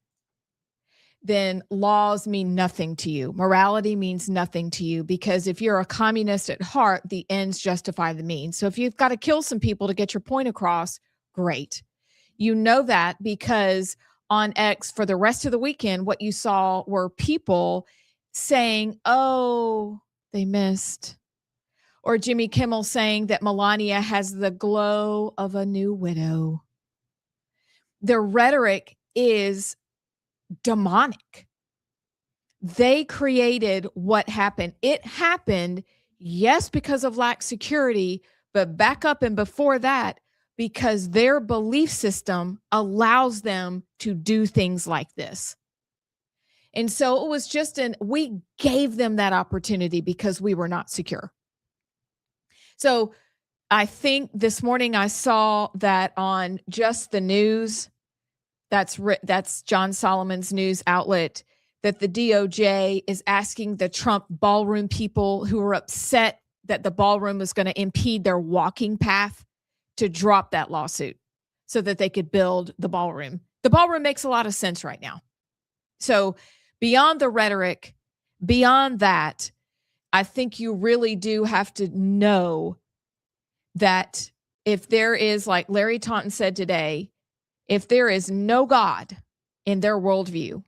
then laws mean nothing to you. Morality means nothing to you, because if you're a communist at heart, the ends justify the means. So if you've got to kill some people to get your point across, great. You know that because on X for the rest of the weekend, what you saw were people saying, oh, they missed. Or Jimmy Kimmel saying that Melania has the glow of a new widow. The rhetoric is demonic. They created what happened. It happened, yes, because of lax security, but back up and before that, because their belief system allows them to do things like this. And so it was we gave them that opportunity because we were not secure. So I think this morning I saw that on Just the News, that's John Solomon's news outlet, that the DOJ is asking the Trump ballroom people who are upset that the ballroom was going to impede their walking path to drop that lawsuit so that they could build the ballroom. The ballroom makes a lot of sense right now. So beyond the rhetoric, beyond that, I think you really do have to know that if there is, like Larry Taunton said today, if there is no God in their worldview,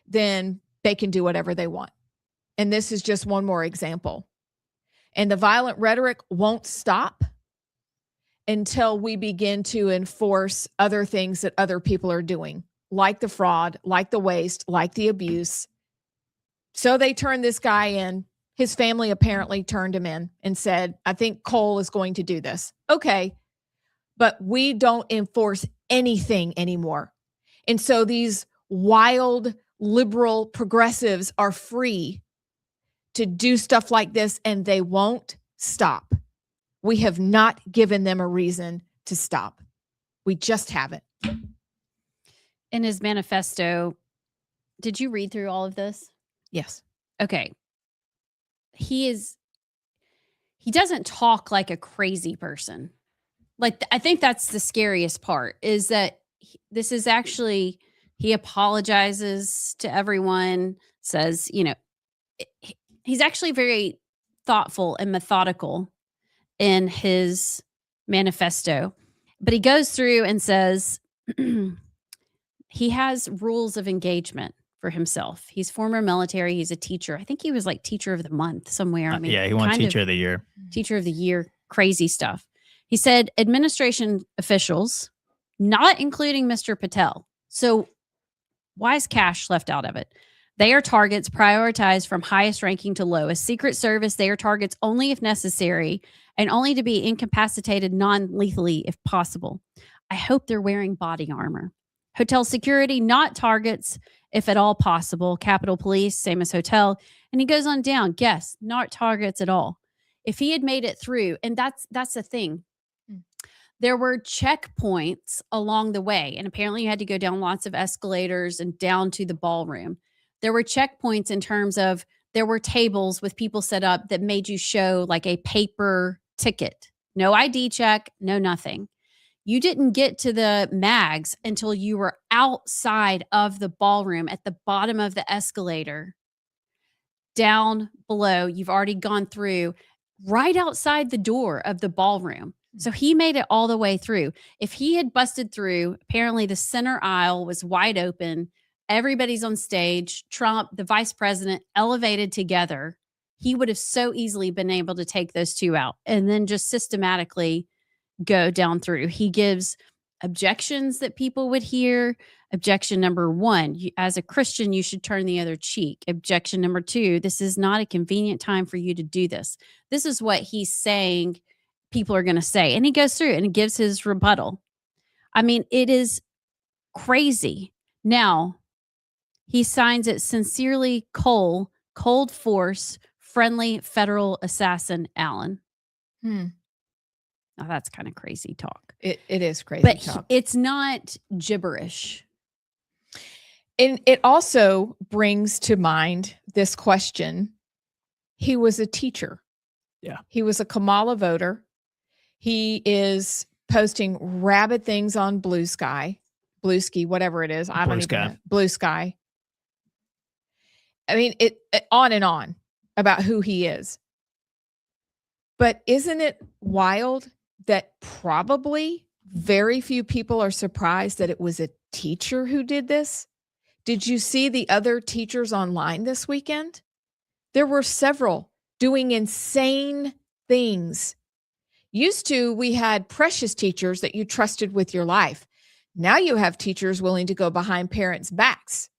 then they can do whatever they want. And this is just one more example. And the violent rhetoric won't stop until we begin to enforce other things that other people are doing, like the fraud, like the waste, like the abuse. So they turned this guy in. His family apparently turned him in and said, I think Cole is going to do this. Okay, but we don't enforce anything anymore. And so these wild liberal progressives are free to do stuff like this, and they won't stop. We have not given them a reason to stop. We just haven't. In his manifesto, did you read through all of this? Yes. Okay. He doesn't talk like a crazy person. Like, I think that's the scariest part, is that this is actually, he apologizes to everyone, says, he's actually very thoughtful and methodical in his manifesto. But he goes through and says he has rules of engagement for himself. He's former military. He's a teacher. I think he was like teacher of the month somewhere. I mean, yeah, he won teacher of the year. Teacher of the year. Crazy stuff. He said administration officials, not including Mr. Patel. So why is Cash left out of it? They are targets prioritized from highest ranking to lowest. Secret Service, they are targets only if necessary and only to be incapacitated non-lethally if possible. I hope they're wearing body armor. Hotel security, not targets if at all possible. Capitol Police, same as hotel. And he goes on down. Guests, not targets at all. If he had made it through, and that's the thing. There were checkpoints along the way. And apparently you had to go down lots of escalators and down to the ballroom. There were checkpoints in terms of there were tables with people set up that made you show like a paper ticket. No ID check, no nothing. You didn't get to the mags until you were outside of the ballroom at the bottom of the escalator. Down below, you've already gone through right outside the door of the ballroom. So he made it all the way through. If he had busted through, apparently the center aisle was wide open. Everybody's on stage. Trump, the vice president, elevated together. He would have so easily been able to take those two out and then just systematically go down through. He gives objections that people would hear. Objection number one, as a Christian, you should turn the other cheek. Objection number two, this is not a convenient time for you to do this. This is what he's saying people are going to say. And he goes through and he gives his rebuttal. I mean, it is crazy. Now, he signs it sincerely, Cole, cold force, friendly federal assassin, Allen. Now, that's kind of crazy talk. It is crazy but talk. It's not gibberish. And it also brings to mind this question. He was a teacher. Yeah. He was a Kamala voter. He is posting rabid things on Blue Sky, whatever it is. I don't even know. Blue Sky. I mean, it on and on about who he is. But isn't it wild that probably very few people are surprised that it was a teacher who did this? Did you see the other teachers online this weekend? There were several doing insane things. Used to, we had precious teachers that you trusted with your life. Now you have teachers willing to go behind parents' backs.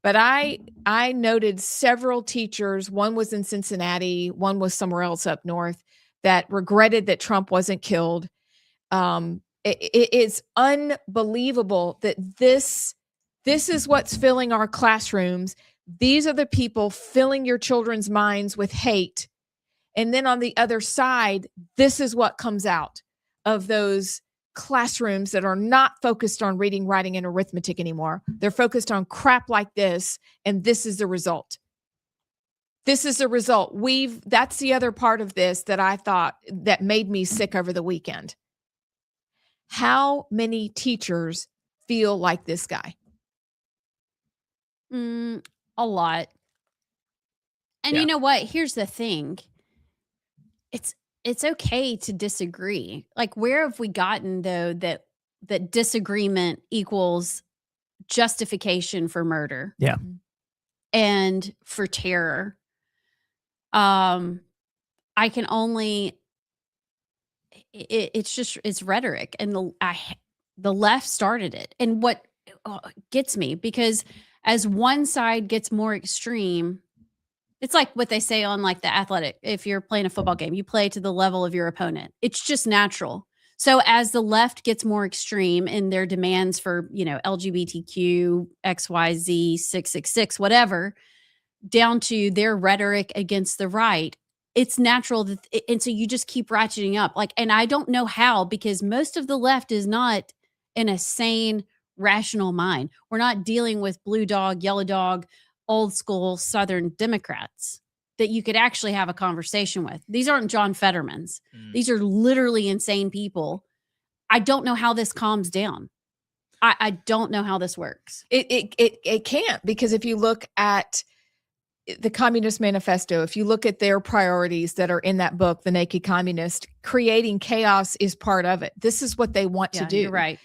But I noted several teachers. One was in Cincinnati. One was somewhere else up north that regretted that Trump wasn't killed. It is unbelievable that this is what's filling our classrooms. These are the people filling your children's minds with hate. And then on the other side, this is what comes out of those classrooms that are not focused on reading, writing, and arithmetic anymore. They're focused on crap like this, and this is the result. This is the result. That's the other part of this that I thought that made me sick over the weekend. How many teachers feel like this guy? A lot. And Yeah. you know what? Here's the thing. It's okay to disagree. Like, where have we gotten though that disagreement equals justification for murder? Yeah. And for terror. I can only it's rhetoric, and the left started it. And what gets me, because as one side gets more extreme, it's like what they say on like the athletic, if you're playing a football game, you play to the level of your opponent. It's just natural. So as the left gets more extreme in their demands for, LGBTQ, XYZ, 666, whatever, down to their rhetoric against the right, it's natural that, and so you just keep ratcheting up. Like, and I don't know how, because most of the left is not in a sane, rational mind. We're not dealing with blue dog, yellow dog, old school Southern Democrats that you could actually have a conversation with. These aren't John Fettermans. These are literally insane people. I don't know how this calms down. I don't know how this works. It can't, because if you look at the Communist Manifesto, if you look at their priorities that are in that book, The Naked Communist, creating chaos is part of it. This is what they want to do. You're right.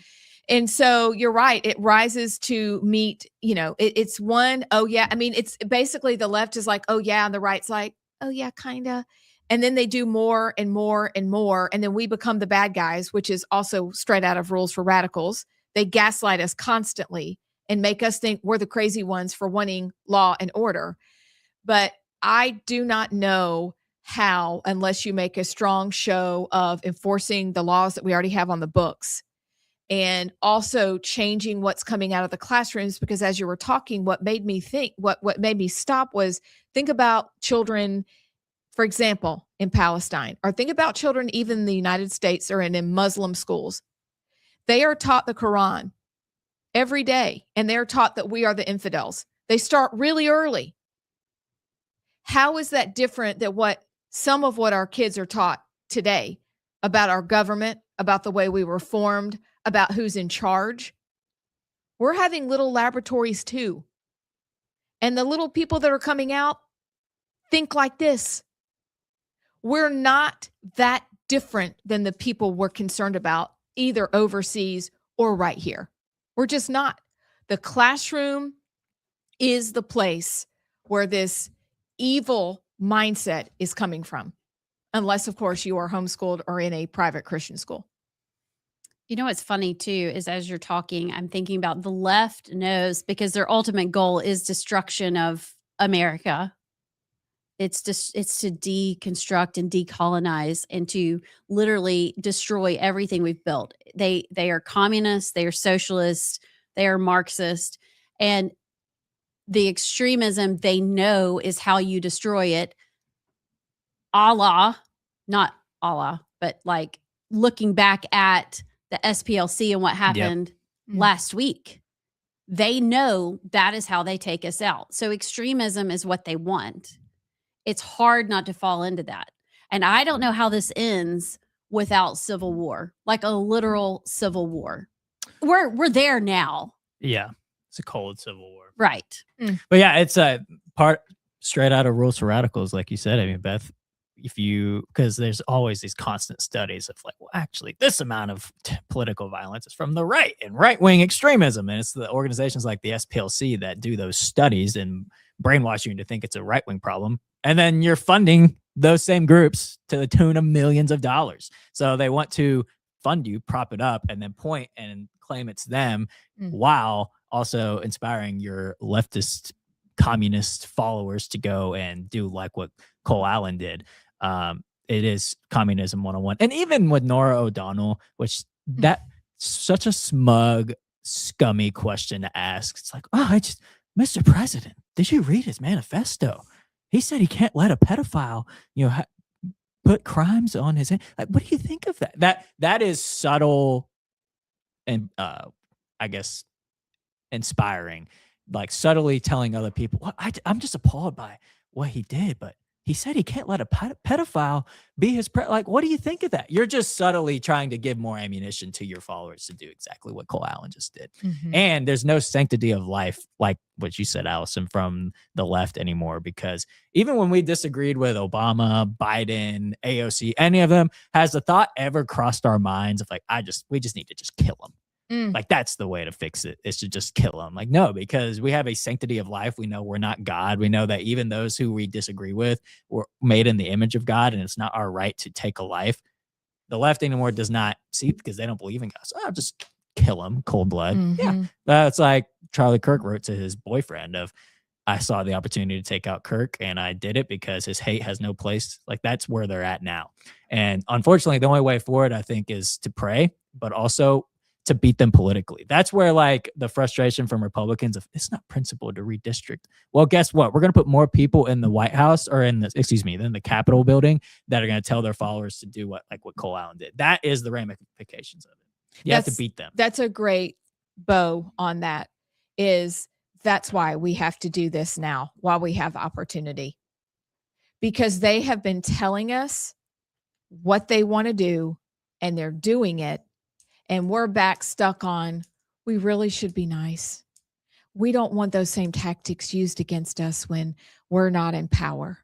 And so you're right. It rises to meet, it's one, oh yeah. I mean, it's basically the left is like, oh yeah. And the right's like, oh yeah, kind of. And then they do more and more and more. And then we become the bad guys, which is also straight out of Rules for Radicals. They gaslight us constantly and make us think we're the crazy ones for wanting law and order. But I do not know how, unless you make a strong show of enforcing the laws that we already have on the books, and also changing what's coming out of the classrooms. Because as you were talking, what made me think, what made me stop was think about children, for example, in Palestine, or think about children even in the United States or in Muslim schools. They are taught the Quran every day, and they're taught that we are the infidels. They start really early. How is that different than some of what our kids are taught today about our government, about the way we were formed, about who's in charge? We're having little laboratories too. And the little people that are coming out think like this. We're not that different than the people we're concerned about, either overseas or right here. We're just not. The classroom is the place where this evil mindset is coming from. Unless, of course, you are homeschooled or in a private Christian school. You know what's funny too is, as you're talking, I'm thinking about the left knows, because their ultimate goal is destruction of America. It's to deconstruct and decolonize and to literally destroy everything we've built. They are communists, they are socialists, they are Marxist, and the extremism they know is how you destroy it. Not Allah, but like looking back at the SPLC and what happened last week. They know that is how they take us out. So extremism is what they want. It's hard not to fall into that. And I don't know how this ends without civil war, like a literal civil war. We're there now. Yeah. It's a cold civil war. Right. But yeah, it's a part straight out of Rules for Radicals, like you said. I mean, Beth, because there's always these constant studies of like, well, actually, this amount of political violence is from the right and right-wing extremism. And it's the organizations like the SPLC that do those studies and brainwash you to think it's a right-wing problem. And then you're funding those same groups to the tune of millions of dollars. So they want to fund you, prop it up, and then point and claim it's them, while also inspiring your leftist communist followers to go and do like what Cole Allen did. it is communism 101. And even with Nora O'Donnell, which that such a smug, scummy question to ask. It's like, oh, Mr. President, did you read his manifesto? He said he can't let a pedophile, put crimes on his. Like, what do you think of that? That is subtle, and I guess inspiring. Like subtly telling other people, well, I'm just appalled by what he did, but he said he can't let a pedophile be his like, what do you think of that? You're just subtly trying to give more ammunition to your followers to do exactly what Cole Allen just did. And there's no sanctity of life, like what you said, Allison, from the left anymore, because even when we disagreed with Obama, Biden, AOC, any of them, has the thought ever crossed our minds of like, we just need to just kill them? Like, that's the way to fix it, is to just kill them. Like, no, because we have a sanctity of life. We know we're not God. We know that even those who we disagree with were made in the image of God, and it's not our right to take a life. The left anymore does not see, because they don't believe in God. So I'll just kill them, cold blood. Yeah. That's like Charlie Kirk wrote to his boyfriend of, I saw the opportunity to take out Kirk and I did it because his hate has no place. Like, that's where they're at now. And unfortunately, the only way forward, I think, is to pray, but also to beat them politically. That's where like the frustration from Republicans of, it's not principled to redistrict. Well, guess what? We're going to put more people in the White House or in the Capitol building that are going to tell their followers to do what Cole Allen did. That is the ramifications of it. You have to beat them. That's a great bow on that. That's why we have to do this now while we have opportunity, because they have been telling us what they want to do and they're doing it. And we're back stuck on, we really should be nice. We don't want those same tactics used against us when we're not in power.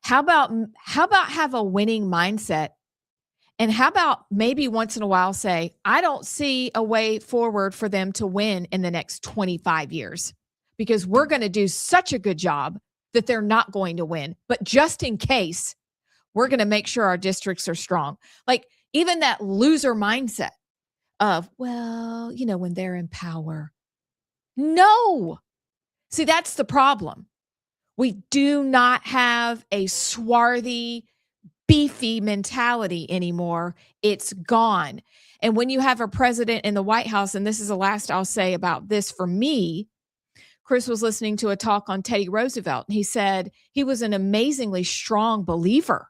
How about have a winning mindset? And how about maybe once in a while say, I don't see a way forward for them to win in the next 25 years, because we're going to do such a good job that they're not going to win. But just in case, we're going to make sure our districts are strong. Like, even that loser mindset of, well, when they're in power. No. See, that's the problem. We do not have a swarthy, beefy mentality anymore. It's gone. And when you have a president in the White House, and this is the last I'll say about this for me, Chris was listening to a talk on Teddy Roosevelt, and he said he was an amazingly strong believer.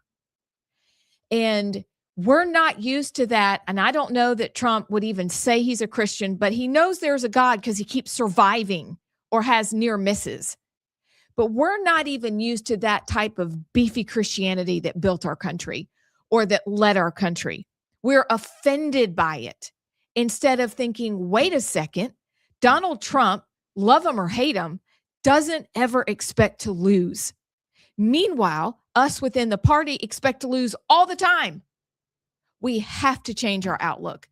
And we're not used to that. And I don't know that Trump would even say he's a Christian, but he knows there's a God because he keeps surviving or has near misses. But we're not even used to that type of beefy Christianity that built our country or that led our country. We're offended by it instead of thinking, wait a second, Donald Trump, love him or hate him, doesn't ever expect to lose. Meanwhile, us within the party expect to lose all the time. We have to change our outlook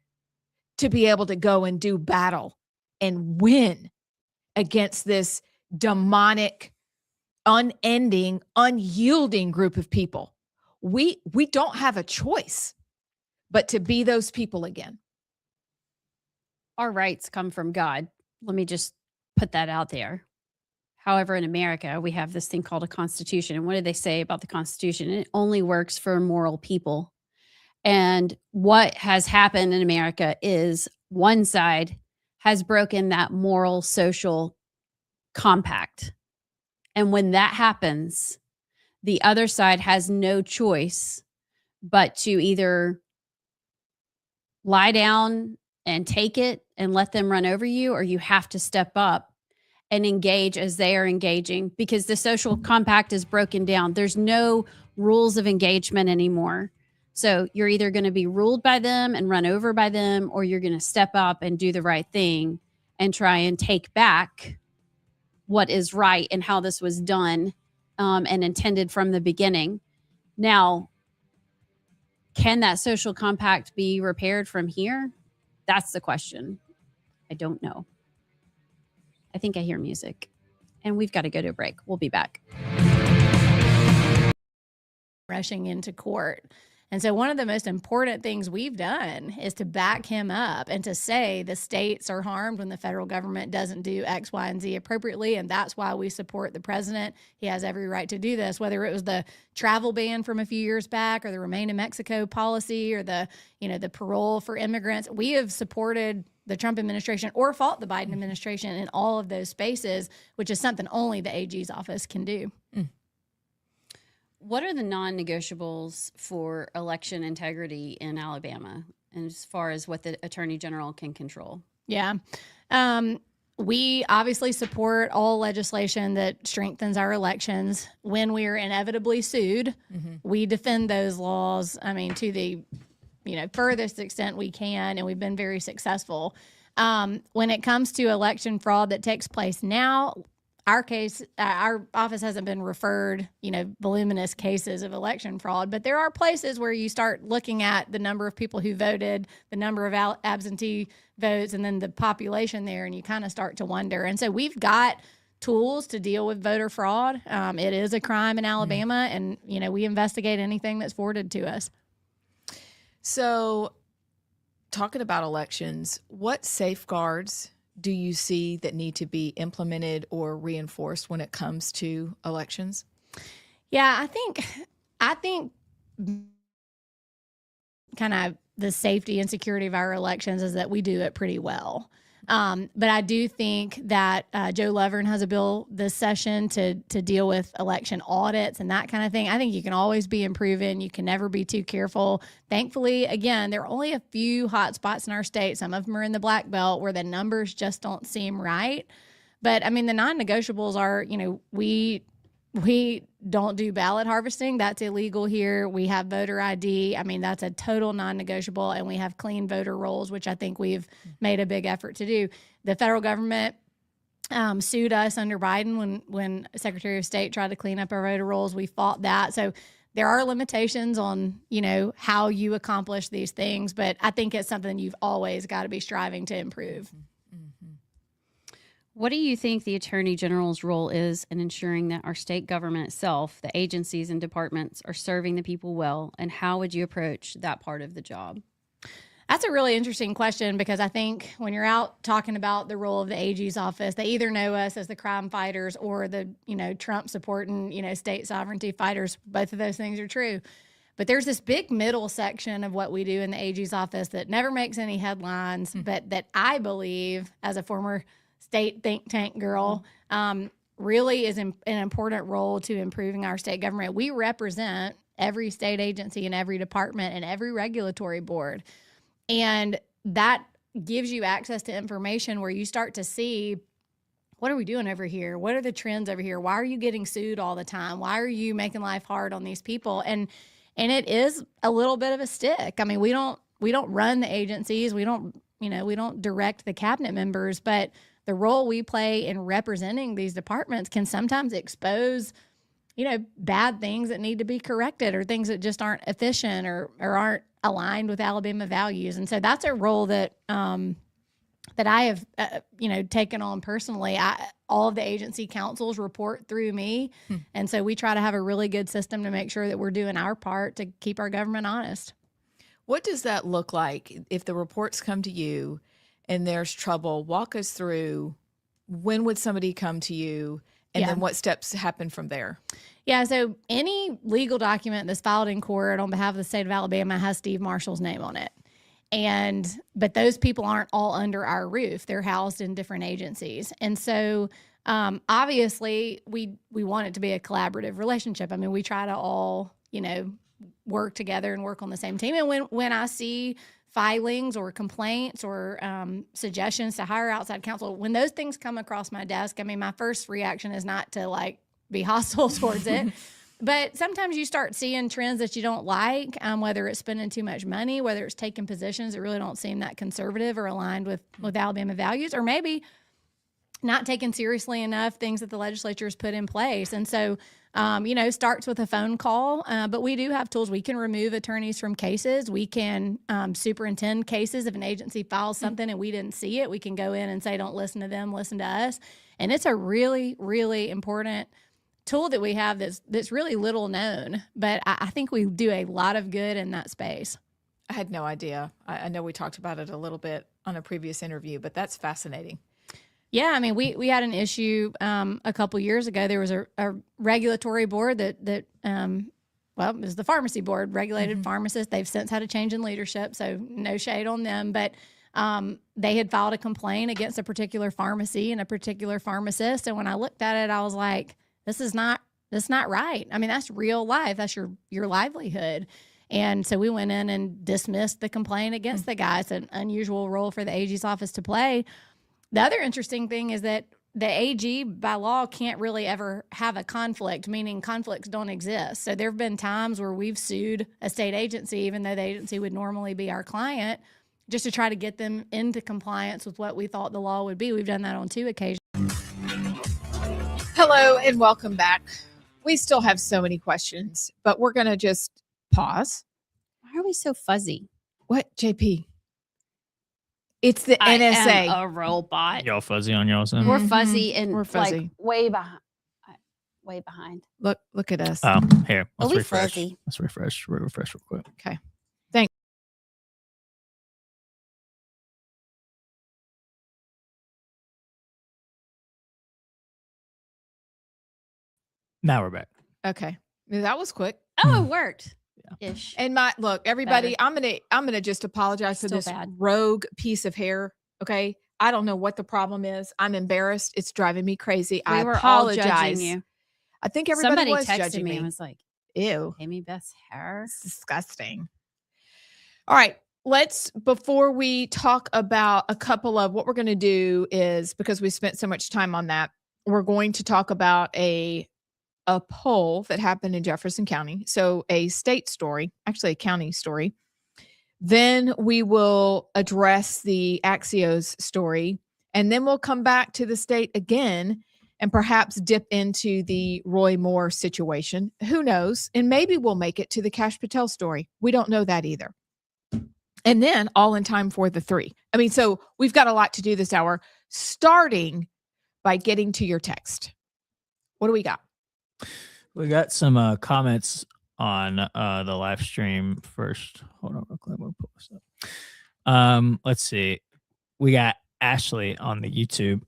to be able to go and do battle and win against this demonic, unending, unyielding group of people. We don't have a choice but to be those people again. Our rights come from God. Let me just put that out there. However, in America, we have this thing called a constitution. And what do they say about the Constitution? It only works for moral people. And what has happened in America is one side has broken that moral, social compact. And when that happens, the other side has no choice but to either lie down and take it and let them run over you, or you have to step up and engage as they are engaging, because the social compact is broken down. There's no rules of engagement anymore. So you're either going to be ruled by them and run over by them, or you're going to step up and do the right thing and try and take back what is right and how this was done and intended from the beginning. Now, can that social compact be repaired from here? That's the question. I don't know. I think I hear music, and we've got to go to a break. We'll be back. Rushing into court. And so one of the most important things we've done is to back him up and to say the states are harmed when the federal government doesn't do X, Y, and Z appropriately. And that's why we support the president. He has every right to do this, whether it was the travel ban from a few years back or the Remain in Mexico policy or the parole for immigrants. We have supported the Trump administration or fought the Biden administration in all of those spaces, which is something only the AG's office can do. What are the non-negotiables for election integrity in Alabama, and as far as what the Attorney General can control? Yeah. We obviously support all legislation that strengthens our elections. When we are inevitably sued, we defend those laws, to the furthest extent we can, and we've been very successful. When it comes to election fraud that takes place now, our office hasn't been referred, voluminous cases of election fraud, but there are places where you start looking at the number of people who voted, the number of absentee votes, and then the population there, and you kind of start to wonder. And so we've got tools to deal with voter fraud. It is a crime in Alabama, and, we investigate anything that's forwarded to us. So talking about elections, what safeguards do you see that need to be implemented or reinforced when it comes to elections? Yeah, I think kind of the safety and security of our elections is that we do it pretty well. But I do think that Joe Lovern has a bill this session to deal with election audits and that kind of thing. I think you can always be improving. You can never be too careful. Thankfully, again, there are only a few hot spots in our state. Some of them are in the Black Belt where the numbers just don't seem right. But the non-negotiables are, we don't do ballot harvesting. That's illegal here. We have voter ID. That's a total non-negotiable. And we have clean voter rolls, which I think we've made a big effort to do. The federal government sued us under Biden when Secretary of State tried to clean up our voter rolls. We fought that. So there are limitations on, how you accomplish these things. But I think it's something you've always got to be striving to improve. What do you think the Attorney General's role is in ensuring that our state government itself, the agencies and departments, are serving the people well, and how would you approach that part of the job? That's a really interesting question, because I think when you're out talking about the role of the AG's office, they either know us as the crime fighters or the, Trump supporting, state sovereignty fighters. Both of those things are true. But there's this big middle section of what we do in the AG's office that never makes any headlines, but that I believe, as a former state think tank girl, really is an important role to improving our state government. We represent every state agency and every department and every regulatory board. And that gives you access to information where you start to see, what are we doing over here? What are the trends over here? Why are you getting sued all the time? Why are you making life hard on these people? And it is a little bit of a stick. We don't run the agencies. We don't direct the cabinet members, but the role we play in representing these departments can sometimes expose, bad things that need to be corrected or things that just aren't efficient or aren't aligned with Alabama values. And so that's a role that that I have, taken on personally. All of the agency councils report through me. And so we try to have a really good system to make sure that we're doing our part to keep our government honest. What does that look like if the reports come to you and there's trouble? Walk us through, when would somebody come to you, and then what steps happen from there? Yeah, so any legal document that's filed in court on behalf of the state of Alabama has Steve Marshall's name on it. But those people aren't all under our roof. They're housed in different agencies. And so obviously we want it to be a collaborative relationship. We try to all, work together and work on the same team. And when I see filings or complaints or suggestions to hire outside counsel, when those things come across my desk, my first reaction is not to be hostile towards it. But sometimes you start seeing trends that you don't like, whether it's spending too much money, whether it's taking positions that really don't seem that conservative or aligned with Alabama values, or maybe not taking seriously enough things that the legislature has put in place. And so, starts with a phone call, but we do have tools. We can remove attorneys from cases. We can superintend cases. If an agency files something and we didn't see it, we can go in and say, don't listen to them, listen to us. And it's a really, really important tool that we have that's really little known, but I think we do a lot of good in that space. I had no idea. I know we talked about it a little bit on a previous interview, but that's fascinating. Yeah, I mean, we had an issue a couple years ago. There was a regulatory board that it was the pharmacy board, regulated pharmacists. They've since had a change in leadership, so no shade on them. But they had filed a complaint against a particular pharmacy and a particular pharmacist. And when I looked at it, I was like, that's not right. I mean, that's real life. That's your livelihood. And so we went in and dismissed the complaint against the guy. It's an unusual role for the AG's office to play. The other interesting thing is that the AG by law can't really ever have a conflict, meaning conflicts don't exist. So there have been times where we've sued a state agency, even though the agency would normally be our client, just to try to get them into compliance with what we thought the law would be. We've done that on 2 occasions. Hello and welcome back. We still have so many questions, but we're going to just pause. Why are we so fuzzy? What, JP? It's the I NSA. am a robot. Y'all fuzzy on y'all's end? We're fuzzy and We're fuzzy. like way behind. Way behind. Look at us. Oh, here. Let's we refresh. fuzzy? Let's refresh. Refresh real quick. Okay. Thanks. Now we're back. Okay. That was quick. Oh, it worked. Ish. And everybody, I'm gonna just apologize for Still this bad. rogue piece of hair. Okay. I don't know what the problem is. I'm embarrassed. It's driving me crazy. I We were all apologize. judging you. I think everybody Somebody was texted judging me me. and was like, Ew. Amy Beth's hair. It's disgusting. All right. Before we talk about a couple of what we're going to do is, because we spent so much time on that, we're going to talk about a poll that happened in Jefferson County. So a state story, actually a county story. Then we will address the Axios story, and then we'll come back to the state again and perhaps dip into the Roy Moore situation. Who knows? And maybe we'll make it to the Kash Patel story. We don't know that either. And then all in time for the 3. I mean, so we've got a lot to do this hour, starting by getting to your text. What do we got? We got some comments on the live stream first. Hold on real quick. We'll pull this up. Let's see. We got Ashley on the YouTube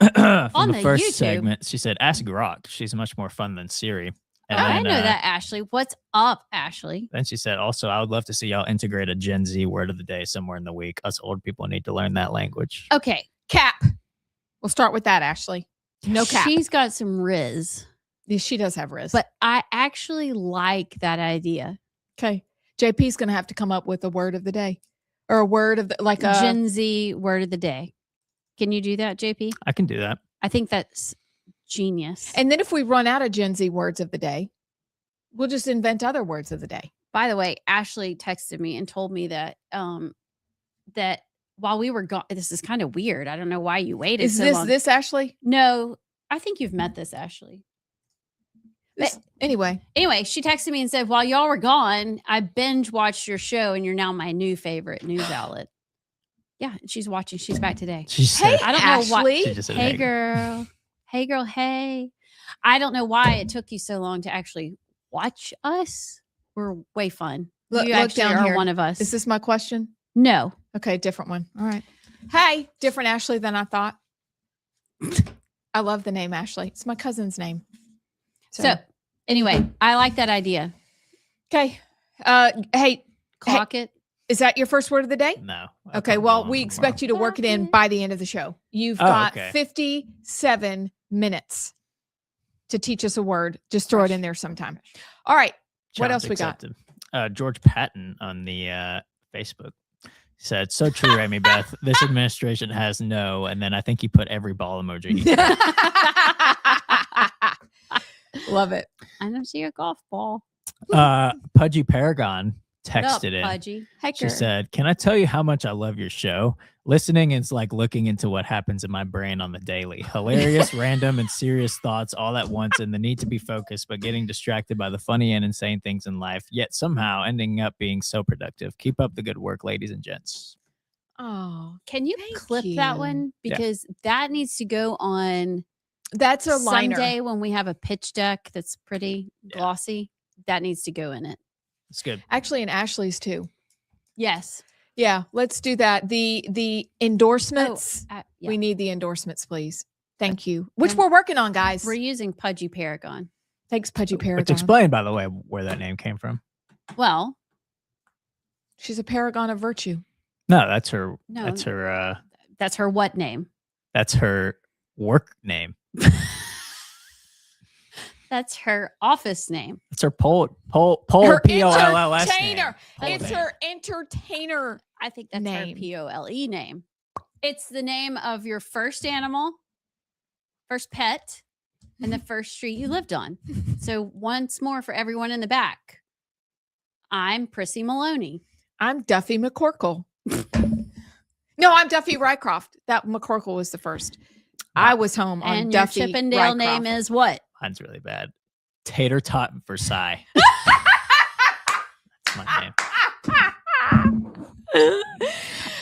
from the first segment. She said, "Ask Grok. She's much more fun than Siri." And I then, know that, Ashley. What's up, Ashley? Then she said, "Also, I would love to see y'all integrate a Gen Z word of the day somewhere in the week. Us old people need to learn that language." Okay. Cap. We'll start with that, Ashley. No cap. She's got some riz. Yeah, she does have riz. But I actually like that idea. Okay. JP's going to have to come up with a word of the day, or a word of like a Gen Z word of the day. Can you do that, JP? I can do that. I think that's genius. And then if we run out of Gen Z words of the day, we'll just invent other words of the day. By the way, Ashley texted me and told me that that while we were gone, this is kind of weird. I don't know why you waited Is so this long. this Ashley? No, I think you've met this Ashley. This, anyway, she texted me and said, while y'all were gone, I binge watched your show and you're now my new favorite news outlet. Yeah, she's watching. She's back today. She said, I don't Ashley. know why. She just said, Hey, girl. Hey, girl. Hey. I don't know why it took you so long to actually watch us. We're way fun. Look you actually down are here. one of us. Is this my question? No. Okay, different one. All right. Hey, different Ashley than I thought. I love the name Ashley. It's my cousin's name. So anyway, I like that idea. Okay. Hey, Clock it. Is that your first word of the day? No. Okay. Well, we expect you to work it in by the end of the show. You've got 57 minutes to teach us a word. Just throw it in there sometime. All right. What else we got? George Patton on the Facebook said, "So true, Amy Beth. This administration has no," and then I think he put every ball emoji. Love it. I don't see a golf ball. Pudgy Paragon texted in. Pudgy. She said, "Can I tell you how much I love your show? Listening is like looking into what happens in my brain on the daily. Hilarious, random, and serious thoughts all at once, and the need to be focused, but getting distracted by the funny and insane things in life, yet somehow ending up being so productive. Keep up the good work, ladies and gents." Oh, can you clip that one? Because that needs to go on That's a liner. Someday when we have a pitch deck that's pretty glossy, that needs to go in it. It's good. Actually, in Ashley's too. Yes. Yeah, let's do that. The endorsements. Yeah. We need the endorsements, please. Thank you. Which we're working on, guys. We're using Pudgy Paragon. Thanks, Pudgy Paragon. Which explain, by the way, where that name came from. Well, she's a paragon of virtue. No, that's her. No, that's her. That's her what name? That's her work name. That's her office name. It's her poll Her POLLS name. entertainer. Poll It's name. her entertainer. I think that's name. her POLE name. It's the name of your first animal, first pet, and the first street you lived on. So once more for everyone in the back. I'm Prissy Maloney. I'm Duffy McCorkle. No, I'm Duffy Rycroft. That McCorkle was the first. I was home on And Duffy your Chippendale Rycroft. name is what? Mine's really bad. Tater Tot Versailles. That's my name.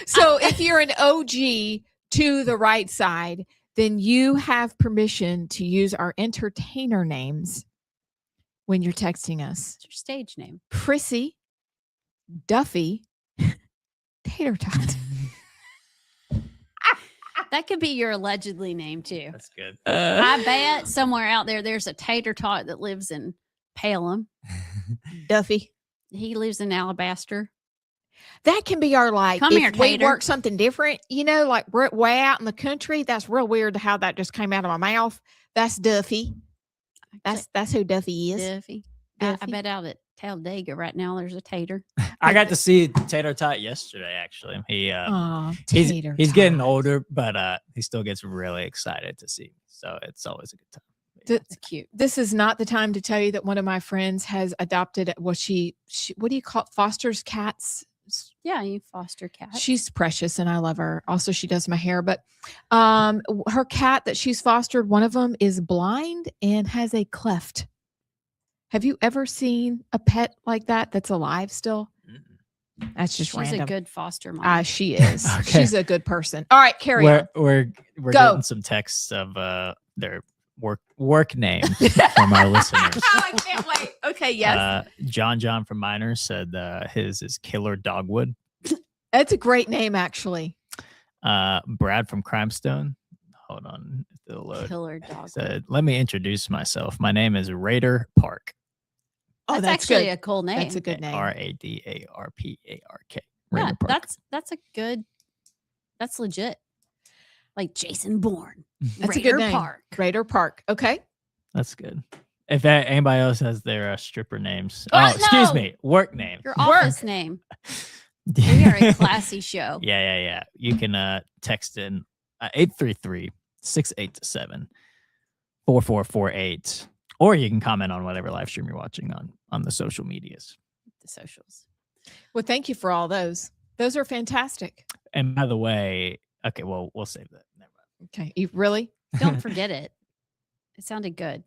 So if you're an OG to the right side, then you have permission to use our entertainer names when you're texting us. It's your stage name. Prissy, Duffy, Tater Tot. That could be your allegedly name too. That's good. I bet somewhere out there's a tater tot that lives in Pelham. Duffy. He lives in Alabaster. That can be our like. Come if here, we Tater. work something different, like we're way out in the country. That's real weird how that just came out of my mouth. That's Duffy. That's who Duffy is. Duffy. I bet out at Talladega right now there's a tater. I got to see Tater Tot yesterday. Actually, Tater he's getting older, but he still gets really excited to see me. So it's always a good time. That's cute. This is not the time to tell you that one of my friends has adopted. She what do you call it? Fosters cats. Yeah, you foster cat. She's precious and I love her. Also, she does my hair, but her cat that she's fostered, one of them is blind and has a cleft. Have you ever seen a pet like that that's alive still? That's just She's random. a good foster mom. She is. Okay. She's a good person. All right, carry on. We're Go. getting some texts of their work name from our listeners. I can't wait. Okay, yes. John from Miners said his is Killer Dogwood. That's a great name, actually. Brad from Crimestone. Hold on. It'll load. Killer Dogwood. Said, let me introduce myself. My name is Raider Park. Oh, that's actually good. a cool name. That's a good name. RADARPARK. Yeah, Raider Park. that's legit. Like Jason Bourne. That's Raider a good name. Park. Raider Park. Okay. That's good. If anybody else has their stripper names. What? Excuse No! me. Work name. Your office name. We are a classy show. Yeah. You can text in 833-687-4448. Or you can comment on whatever live stream you're watching on the social medias. The socials. Well, thank you for all those. Those are fantastic. And by the way, okay, well, we'll save that. Never mind. Okay. You really? Don't forget it. It sounded good.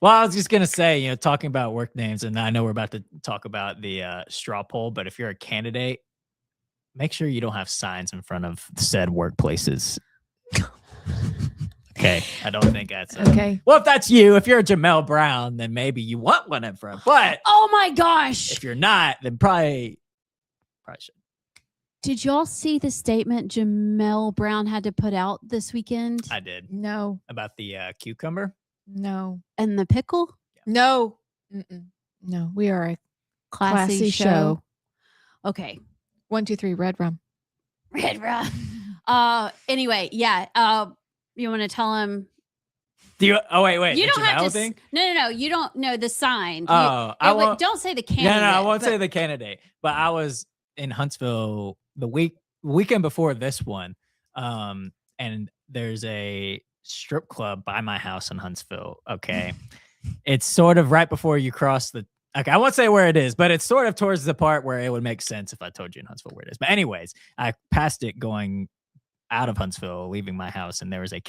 Well, I was just going to say, talking about work names, and I know we're about to talk about the straw poll, but if you're a candidate, make sure you don't have signs in front of said workplaces. Okay. I don't think that's okay. Well, if that's you, if you're a Jamel Brown, then maybe you want one in front. But oh my gosh. if you're not, then probably should. Did y'all see the statement Jamel Brown had to put out this weekend? I did. No. About the cucumber? No. And the pickle? No. Mm-mm. No. We are a Classy show. Okay. 1, 2, 3. Red rum. Red rum. Anyway, yeah. You want to tell him? Do you? Oh wait. You the don't have Jamel to. thing? No. You don't know the sign. Oh, I won't. Don't say the candidate. No, I won't say the candidate. But I was in Huntsville the weekend before this one, and there's a strip club by my house in Huntsville. Okay, it's sort of right before you cross the. Okay, I won't say where it is, but it's sort of towards the part where it would make sense if I told you in Huntsville where it is. But anyways, I passed it going out of Huntsville, leaving my house, and there was a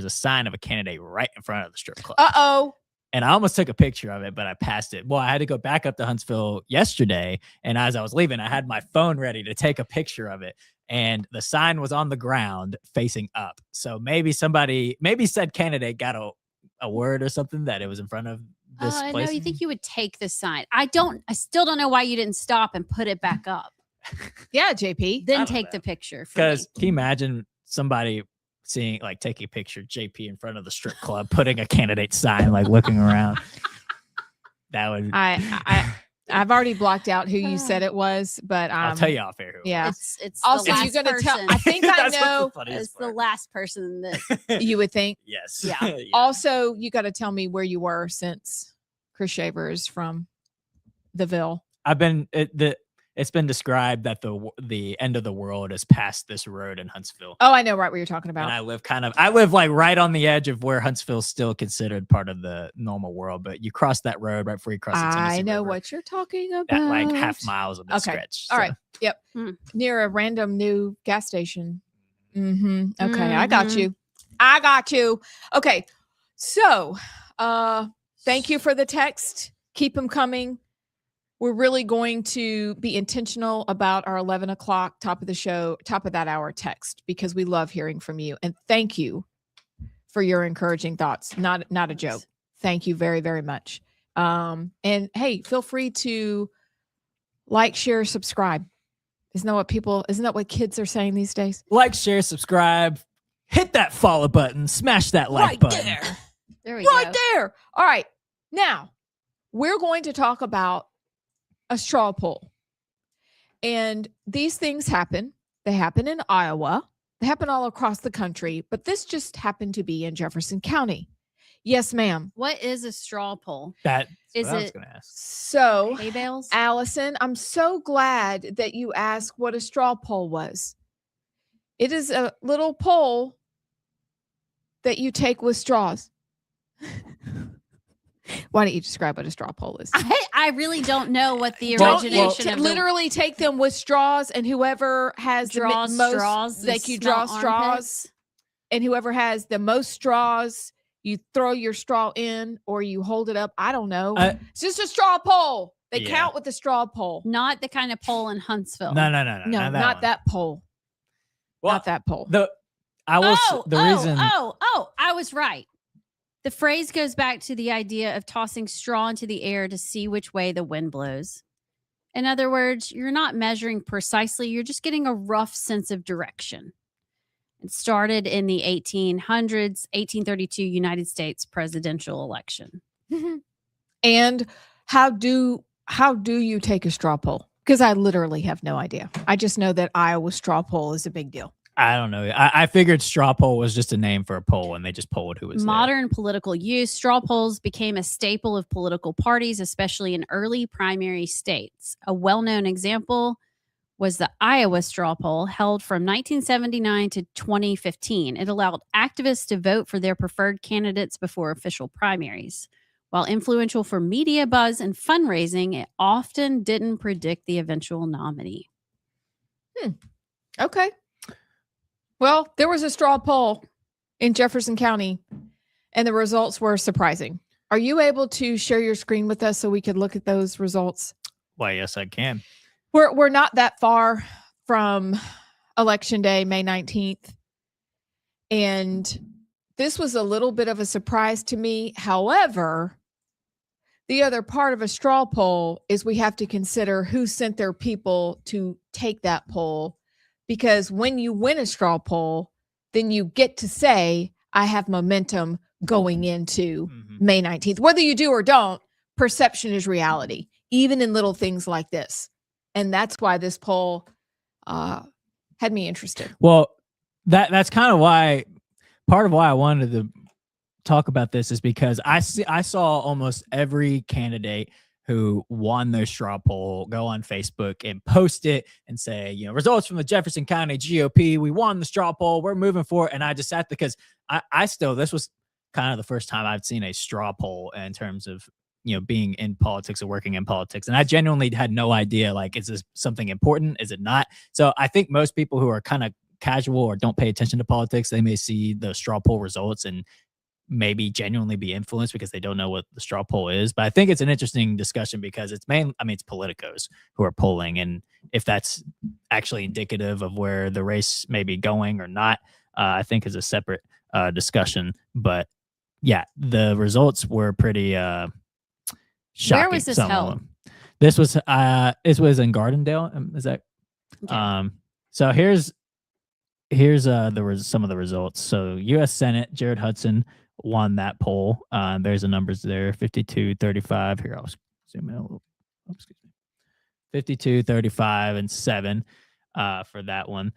sign of a candidate right in front of the strip club. Uh-oh. And I almost took a picture of it, but I passed it. Well, I had to go back up to Huntsville yesterday. And as I was leaving, I had my phone ready to take a picture of it. And the sign was on the ground facing up. So maybe said candidate got a word or something that it was in front of this place. No, you think you would take the sign. I still don't know why you didn't stop and put it back up. Yeah, JP. Then take the picture. Because can you imagine somebody taking a picture of JP in front of the strip club, putting a candidate sign, like looking around? That would. I've already blocked out who you said it was, but I'll tell you off air. Yeah. It's also the last you're going to person. tell. I think I know. It's the last person that you would think. Yes. Yeah. Yeah. Also, you got to tell me where you were since Chris Shaver is from the Ville. It's been described that the end of the world is past this road in Huntsville. Oh, I know right what you're talking about. And I live like right on the edge of where Huntsville's still considered part of the normal world, but you cross that road right before you cross the Tennessee I know River. what you're talking about. That like half miles of the stretch. All right. Yep. Near a random new gas station. Okay. I got you. Okay. So, thank you for the text. Keep them coming. We're really going to be intentional about our 11 o'clock top of that hour text, because we love hearing from you. And thank you for your encouraging thoughts. Not a joke. Thank you very, very much. And hey, feel free to like, share, subscribe. Isn't that what kids are saying these days? Like, share, subscribe, hit that follow button, smash that like button. There we right go. there. All right. Now we're going to talk about a straw poll. And these things happen. They happen in Iowa. They happen all across the country, but this just happened to be in Jefferson County. Yes, ma'am. What is a straw poll? That is what I was it. gonna ask. So, Hay bales? Allison, I'm so glad that you asked what a straw poll was. It is a little poll that you take with straws. Why don't you describe what a straw poll is? I really don't know what the origination of literally take them with straws, and whoever has the most straws, like you draw straws, and whoever has the most straws, you throw your straw in or you hold it up. I don't know. It's just a straw poll. They count with the straw poll. Not the kind of poll in Huntsville. No, not that poll. Well, not that poll. I was right. The phrase goes back to the idea of tossing straw into the air to see which way the wind blows. In other words, you're not measuring precisely, you're just getting a rough sense of direction. It started in the 1800s, 1832 United States presidential election. And how do you take a straw poll? Because I literally have no idea. I just know that Iowa straw poll is a big deal. I don't know. I figured straw poll was just a name for a poll, and they just polled who was Modern political use, straw polls became a staple of political parties, especially in early primary states. A well-known example was the Iowa straw poll held from 1979 to 2015. It allowed activists to vote for their preferred candidates before official primaries. While influential for media buzz and fundraising, it often didn't predict the eventual nominee. Okay. Well, there was a straw poll in Jefferson County, and the results were surprising. Are you able to share your screen with us so we could look at those results? Why, yes, I can. We're not that far from Election Day, May 19th. And this was a little bit of a surprise to me. However, the other part of a straw poll is we have to consider who sent their people to take that poll. Because when you win a straw poll, then you get to say, I have momentum going into May 19th. Whether you do or don't, perception is reality, even in little things like this. And that's why this poll had me interested. Well, that's kind of why, part of why I wanted to talk about this is because I saw almost every candidate who won their straw poll go on Facebook and post it and say, results from the Jefferson County GOP, we won the straw poll, we're moving forward. And I just sat because this was kind of the first time I've seen a straw poll in terms of, being in politics or working in politics. And I genuinely had no idea, like, is this something important? Is it not? So I think most people who are kind of casual or don't pay attention to politics, they may see the straw poll results and maybe genuinely be influenced because they don't know what the straw poll is. But I think it's an interesting discussion because it's it's politicos who are polling, and if that's actually indicative of where the race may be going or not, I think is a separate discussion. But yeah, the results were pretty shocking. Where was this some of held? them. This was in Gardendale. Is that Okay. so here's some of the results. So U.S. Senate, Jared Hudson won that poll. There's the numbers there, 52-35. Here, I'll zoom in a little. Excuse me. 52, 35, and 7 for that one.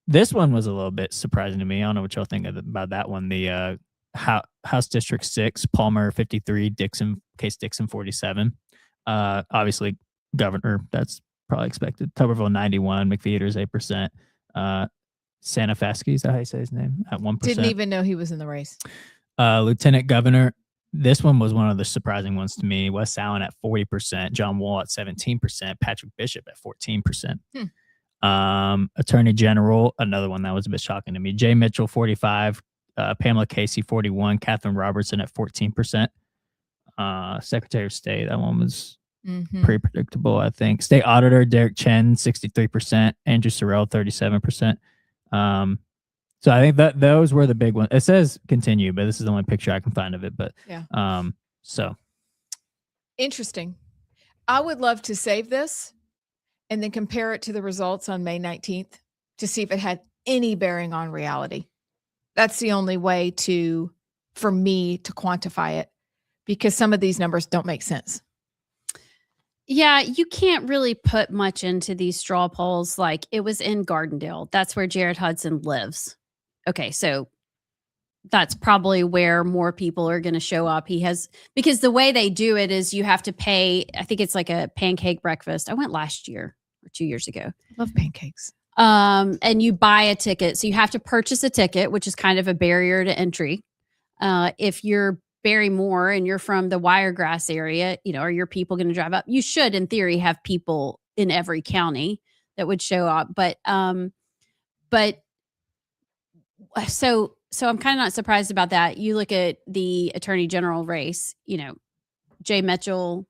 This one was a little bit surprising to me. I don't know what y'all think about that one. The House District 6, Palmer 53, Case Dixon 47. Obviously, governor, that's probably expected. Tuberville 91, McPheeters 8%. Sanafasky, is that how you say his name? At 1%. Didn't even know he was in the race. Lieutenant Governor, this one was one of the surprising ones to me. Wes Allen at 40%, John Wall at 17%, Patrick Bishop at 14%. Attorney General, another one that was a bit shocking to me. Jay Mitchell 45, Pamela Casey 41, Catherine Robertson at 14%. Secretary of State, that one was pretty predictable, I think. State Auditor Derek Chen 63%, Andrew Sorrell 37%. So I think that those were the big ones. It says continue, but this is the only picture I can find of it. But yeah, so interesting. I would love to save this and then compare it to the results on May 19th to see if it had any bearing on reality. That's the only way for me to quantify it, because some of these numbers don't make sense. Yeah, you can't really put much into these straw polls. Like, it was in Gardendale. That's where Jared Hudson lives. Okay, so that's probably where more people are going to show up. Because the way they do it is you have to pay, I think it's like a pancake breakfast. I went last year or 2 years ago. Love pancakes. And you buy a ticket. So you have to purchase a ticket, which is kind of a barrier to entry. If you're Barry Moore and you're from the Wiregrass area, are your people going to drive up? You should, in theory, have people in every county that would show up. But so I'm kind of not surprised about that. You look at the Attorney General race, Jay Mitchell,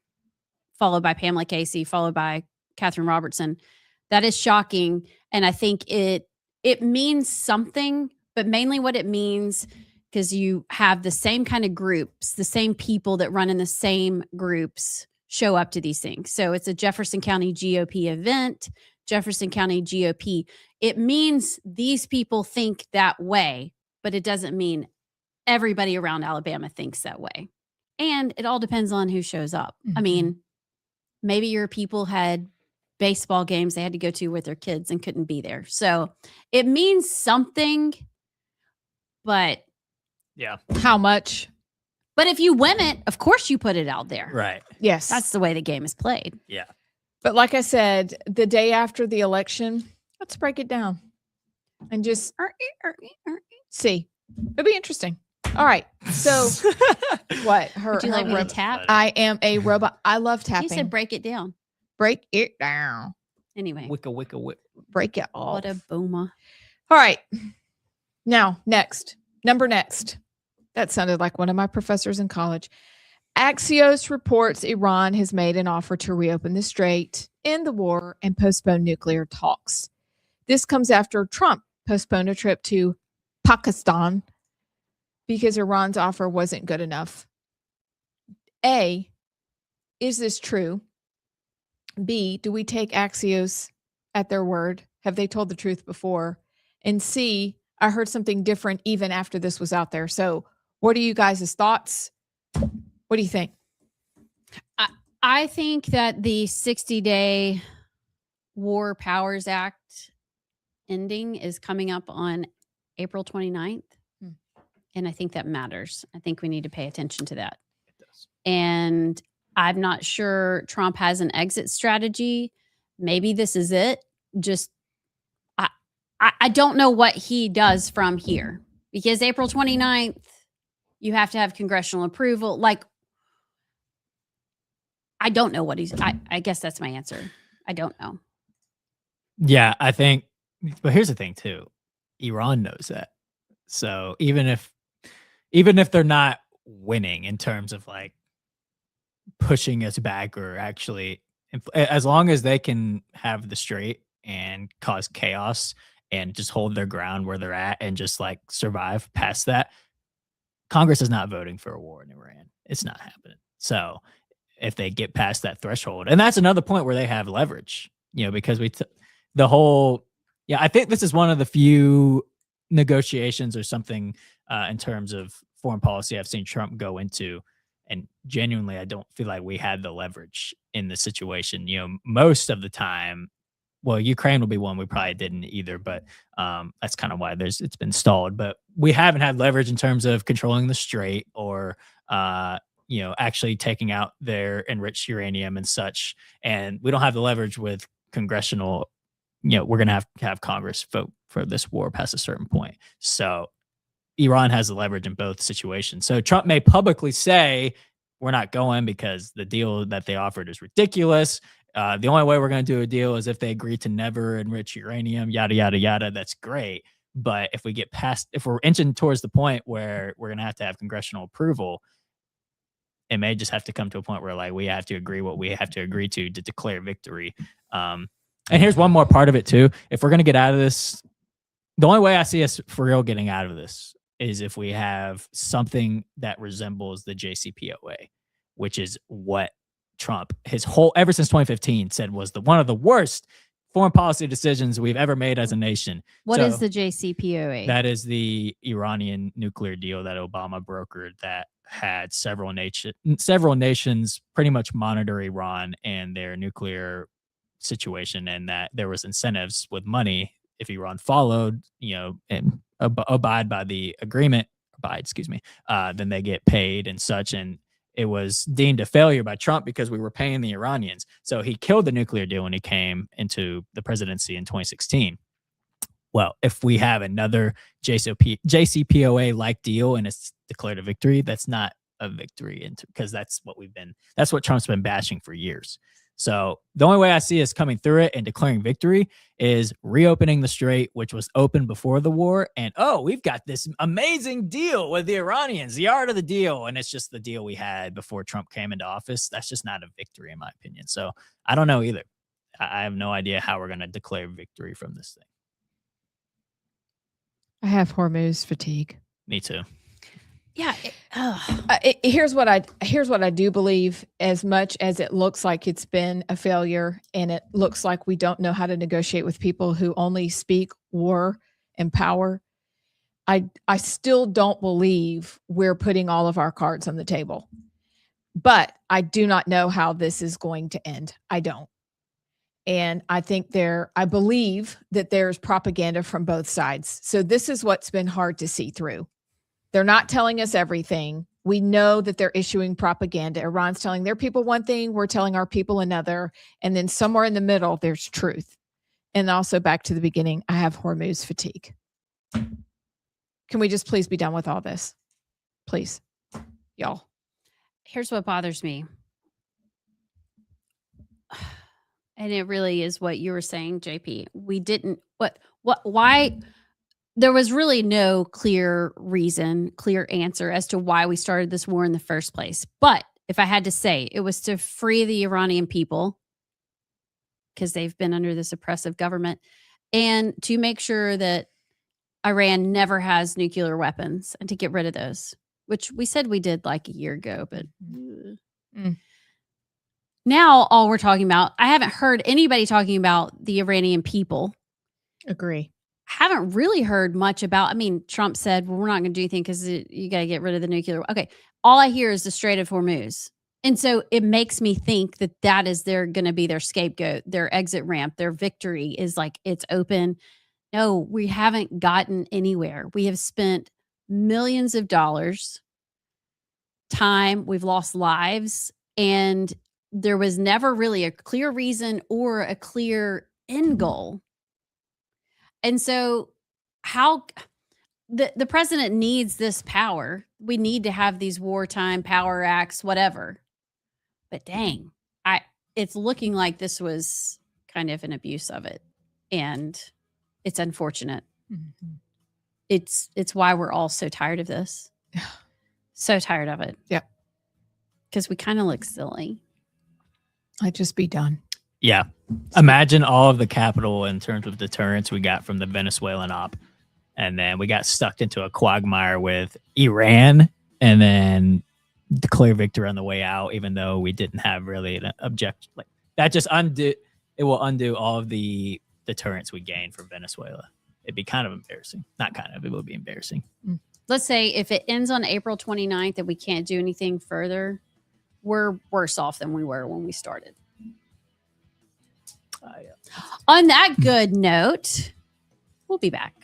followed by Pamela Casey, followed by Catherine Robertson. That is shocking. And I think it means something, but mainly what it means, because you have the same kind of groups, the same people that run in the same groups show up to these things. So it's a Jefferson County GOP event, Jefferson County GOP. It means these people think that way, but it doesn't mean everybody around Alabama thinks that way. And it all depends on who shows up. I mean, maybe your people had baseball games they had to go to with their kids and couldn't be there. So it means something, but yeah, how much? But if you win it, of course you put it out there. Right. Yes. That's the way the game is played. Yeah. But like I said, the day after the election, let's break it down and just see. It'll be interesting. All right. So what? Would you like me to tap? I am a robot. I love tapping. You said break it down. Break it down. Anyway. Wicka. Break it off. What a boomer. All right. Now, next. That sounded like one of my professors in college. Axios reports Iran has made an offer to reopen the strait, end the war, and postpone nuclear talks. This comes after Trump postponed a trip to Pakistan because Iran's offer wasn't good enough. A, is this true? B, do we take Axios at their word? Have they told the truth before? And C, I heard something different even after this was out there. So what are you guys' thoughts? What do you think? I think that the 60-day War Powers Act ending is coming up on April 29th. And I think that matters. I think we need to pay attention to that. It does. And I'm not sure Trump has an exit strategy. Maybe this is it. Just, I don't know what he does from here, because April 29th, you have to have congressional approval. Like, I don't know what I guess that's my answer. I don't know. Yeah, I think, but here's the thing too. Iran knows that. So even if even if they're not winning in terms of like pushing us back or actually, as long as they can have the straight and cause chaos and just hold their ground where they're at and just like survive past that, Congress is not voting for a war in Iran. It's not happening. So if they get past that threshold, and that's another point where they have leverage, because I think this is one of the few negotiations or something in terms of foreign policy I've seen Trump go into. And genuinely, I don't feel like we had the leverage in the situation. Most of the time, well, Ukraine will be one we probably didn't either, but that's kind of why it's been stalled. But we haven't had leverage in terms of controlling the strait or actually taking out their enriched uranium and such. And we don't have the leverage with congressional. We're going to have Congress vote for this war past a certain point. So Iran has the leverage in both situations. So Trump may publicly say, we're not going because the deal that they offered is ridiculous. The only way we're going to do a deal is if they agree to never enrich uranium, yada, yada, yada. That's great. But if we're inching towards the point where we're going to have congressional approval, it may just have to come to a point where like we have to agree what we have to agree to declare victory. And here's one more part of it too. If we're going to get out of this, the only way I see us for real getting out of this is if we have something that resembles the JCPOA, which is what Trump, ever since 2015, said was one of the worst foreign policy decisions we've ever made as a nation. What is the JCPOA? That is the Iranian nuclear deal that Obama brokered that had several nations pretty much monitor Iran and their nuclear situation, and that there was incentives with money if Iran followed, and abide by the agreement, then they get paid and such. And it was deemed a failure by Trump because we were paying the Iranians. So he killed the nuclear deal when he came into the presidency in 2016. Well, if we have another JCPOA-like deal and it's declared a victory, that's not a victory because that's what Trump's been bashing for years. So the only way I see us coming through it and declaring victory is reopening the strait, which was open before the war. And, we've got this amazing deal with the Iranians, the art of the deal. And it's just the deal we had before Trump came into office. That's just not a victory, in my opinion. So I don't know either. I have no idea how we're going to declare victory from this thing. I have Hormuz fatigue. Me too. Yeah. Here's what I do believe. As much as it looks like it's been a failure and it looks like we don't know how to negotiate with people who only speak war and power, I still don't believe we're putting all of our cards on the table. But I do not know how this is going to end. I don't. And I believe that there's propaganda from both sides. So this is what's been hard to see through. They're not telling us everything. We know that they're issuing propaganda. Iran's telling their people one thing, we're telling our people another. And then somewhere in the middle, there's truth. And also back to the beginning, I have Hormuz fatigue. Can we just please be done with all this? Please, y'all. Here's what bothers me. And it really is what you were saying, JP. Why? There was really no clear answer as to why we started this war in the first place. But if I had to say, it was to free the Iranian people because they've been under this oppressive government and to make sure that Iran never has nuclear weapons and to get rid of those, which we said we did like a year ago. But now all we're talking about, I haven't heard anybody talking about the Iranian people. Agree. Haven't really heard much about, Trump said, well, we're not going to do anything because you got to get rid of the nuclear. Okay. All I hear is the Strait of Hormuz. And so it makes me think that is going to be their scapegoat, their exit ramp, their victory is like, it's open. No, we haven't gotten anywhere. We have spent millions of dollars, time, we've lost lives, and there was never really a clear reason or a clear end goal. And so how the president needs this power. We need to have these wartime power acts, whatever. But dang, it's looking like this was kind of an abuse of it. And it's unfortunate. Mm-hmm. It's why we're all so tired of this. So tired of it. Yep. Because we kind of look silly. I'd just be done. Yeah. Imagine all of the capital in terms of deterrence we got from the Venezuelan op. And then we got stuck into a quagmire with Iran and then declare victory on the way out, even though we didn't have really an object. Like that just will undo all of the deterrence we gained from Venezuela. It'd be kind of embarrassing. Not kind of, it would be embarrassing. Let's say if it ends on April 29th and we can't do anything further, we're worse off than we were when we started. Yeah. On that good note, we'll be back.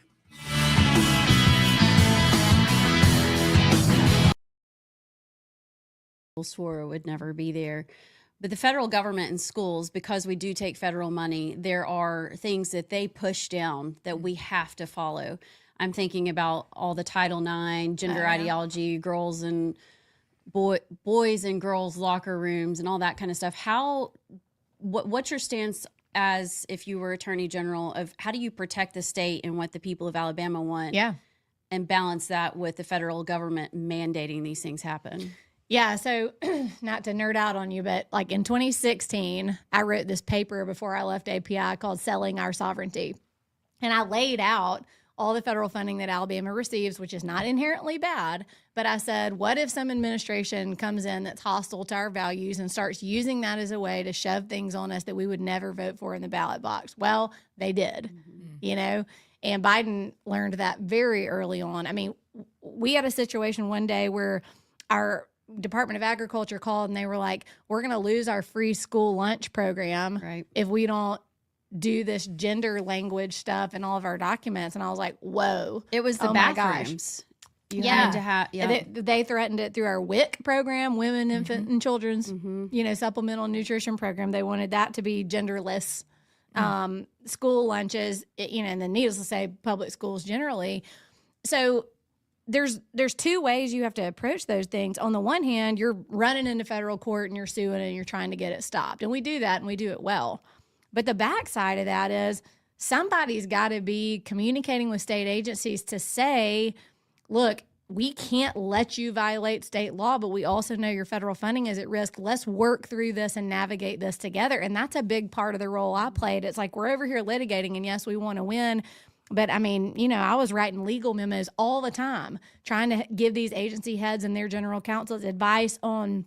Swore it would never be there. But the federal government and schools, because we do take federal money, there are things that they push down that we have to follow. I'm thinking about all the Title IX, gender ideology, girls and boys and girls locker rooms and all that kind of stuff. What's your stance as if you were Attorney General of how do you protect the state and what the people of Alabama want? Yeah. And balance that with the federal government mandating these things happen? Yeah, so not to nerd out on you, but like in 2016, I wrote this paper before I left API called Selling Our Sovereignty. And I laid out all the federal funding that Alabama receives, which is not inherently bad. But I said, what if some administration comes in that's hostile to our values and starts using that as a way to shove things on us that we would never vote for in the ballot box? Well, they did, you know, and Biden learned that very early on. I mean, we had a situation one day where our Department of Agriculture called and they were like, we're going to lose our free school lunch program if we don't do this gender language stuff in all of our documents. And I was like, whoa. It was the bathrooms. You had to have, They threatened it through our WIC program, Women, Infant, and Children's, you know, supplemental nutrition program. They wanted that to be genderless school lunches, you know, and then needless to say, public schools generally. So there's two ways you have to approach those things. On the one hand, you're running into federal court and you're suing and you're trying to get it stopped. And we do that and we do it well. But the backside of that is somebody's got to be communicating with state agencies to say, look, we can't let you violate state law, but we also know your federal funding is at risk. Let's work through this and navigate this together. And that's a big part of the role I played. It's like we're over here litigating, and yes, we want to win. But I mean, you know, I was writing legal memos all the time, trying to give these agency heads and their general counsels advice on,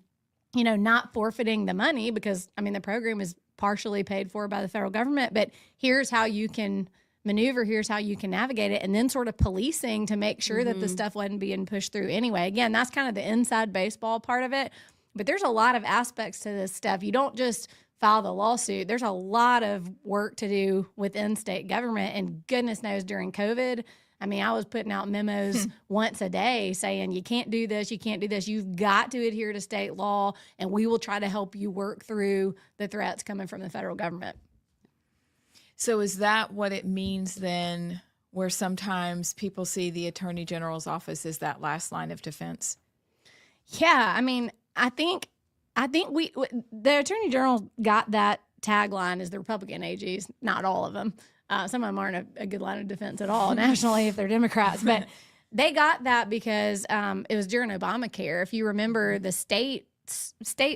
you know, not forfeiting the money because, I mean, the program is partially paid for by the federal government, but here's how you can maneuver, here's how you can navigate it, and then sort of policing to make sure that the stuff wasn't being pushed through anyway. Again, that's kind of the inside baseball part of it, but there's a lot of aspects to this stuff. You don't just file the lawsuit. There's a lot of work to do within state government, and goodness knows during COVID, I mean, I was putting out memos once a day saying, you can't do this, you can't do this. You've got to adhere to state law, and we will try to help you work through the threats coming from the federal government. So is that what it means then, where sometimes people see the Attorney General's office as that last line of defense? Yeah, I mean, I think the Attorney General got that tagline as the Republican AGs, not all of them. Some of them aren't a good line of defense at all nationally if they're Democrats, but they got that because it was during Obamacare. If you remember, the state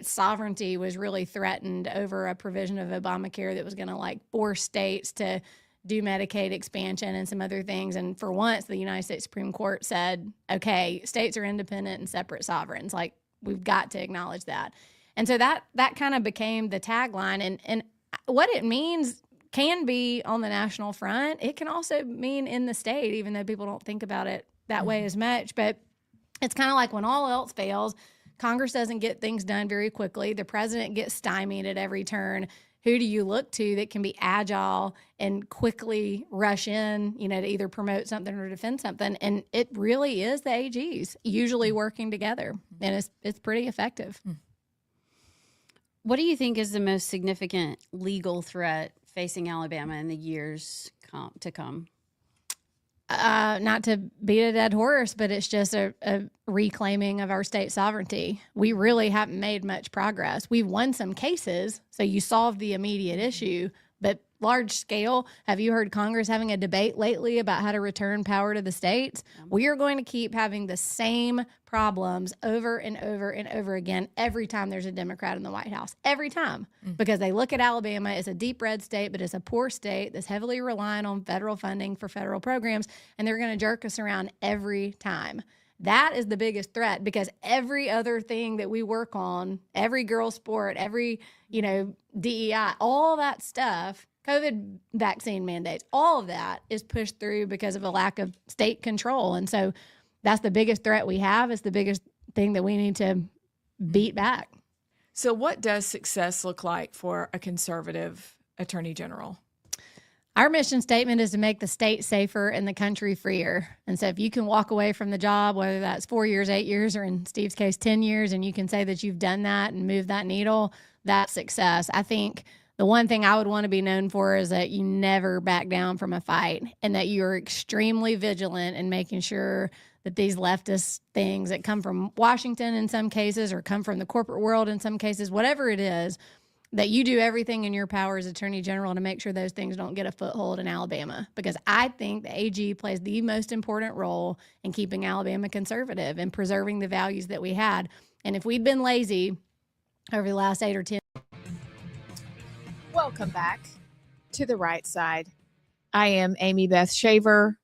sovereignty was really threatened over a provision of Obamacare that was going to like force states to do Medicaid expansion and some other things. And for once, the United States Supreme Court said, okay, states are independent and separate sovereigns. Like, we've got to acknowledge that. And so that kind of became the tagline. And what it means can be on the national front. It can also mean in the state, even though people don't think about it that way as much. But it's kind of like when all else fails, Congress doesn't get things done very quickly. The president gets stymied at every turn. Who do you look to that can be agile and quickly rush in, you know, to either promote something or defend something? And it really is the AGs usually working together, and it's pretty effective. What do you think is the most significant legal threat facing Alabama in the years to come? Not to beat a dead horse, but it's just a reclaiming of our state sovereignty. We really haven't made much progress. We've won some cases, so you solve the immediate issue, but large scale. Have you heard Congress having a debate lately about how to return power to the states? We are going to keep having the same problems over and over and over again every time there's a Democrat in the White House. Every time. Because they look at Alabama as a deep red state, but it's a poor state that's heavily reliant on federal funding for federal programs, and they're going to jerk us around every time. That is the biggest threat, because every other thing that we work on, every girl sport, every, DEI, all that stuff, COVID vaccine mandates, all of that is pushed through because of a lack of state control. And so that's the biggest threat we have. It's the biggest thing that we need to beat back. So what does success look like for a conservative attorney general? Our mission statement is to make the state safer and the country freer. And so if you can walk away from the job, whether that's 4 years, 8 years, or in Steve's case, 10 years, and you can say that you've done that and moved that needle, that's success. I think the one thing I would want to be known for is that you never back down from a fight, and that you're extremely vigilant in making sure that these leftist things that come from Washington in some cases, or come from the corporate world in some cases, whatever it is, that you do everything in your power as Attorney General to make sure those things don't get a foothold in Alabama. Because I think the AG plays the most important role in keeping Alabama conservative and preserving the values that we had. And if we'd been lazy over the last 8 or 10. Welcome back to the Right Side. I am Amy Beth Shaver,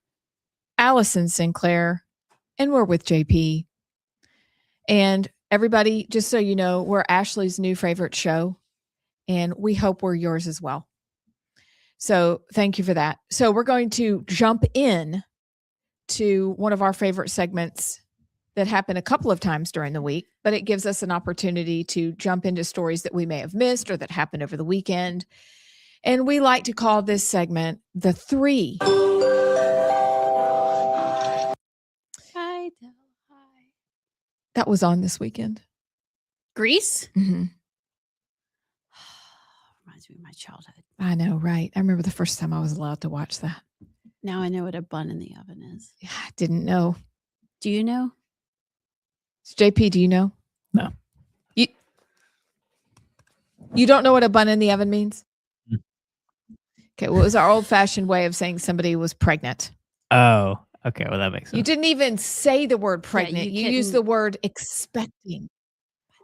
Allison Sinclair, and we're with JP. And everybody, just so you know, we're Ashley's new favorite show, and we hope we're yours as well. So thank you for that. So we're going to jump in to one of our favorite segments that happened a couple of times during the week, but it gives us an opportunity to jump into stories that we may have missed or that happened over the weekend. And we like to call this segment The Three. Hi. That was on this weekend. Grease? Mm-hmm. Reminds me of my childhood. I know, right? I remember the first time I was allowed to watch that. Now I know what a bun in the oven is. Yeah, I didn't know. Do you know? JP, do you know? No. You don't know what a bun in the oven means? Okay, well, it was our old-fashioned way of saying somebody was pregnant. Oh, okay. Well, that makes sense. You didn't even say the word pregnant. you you used the word expecting.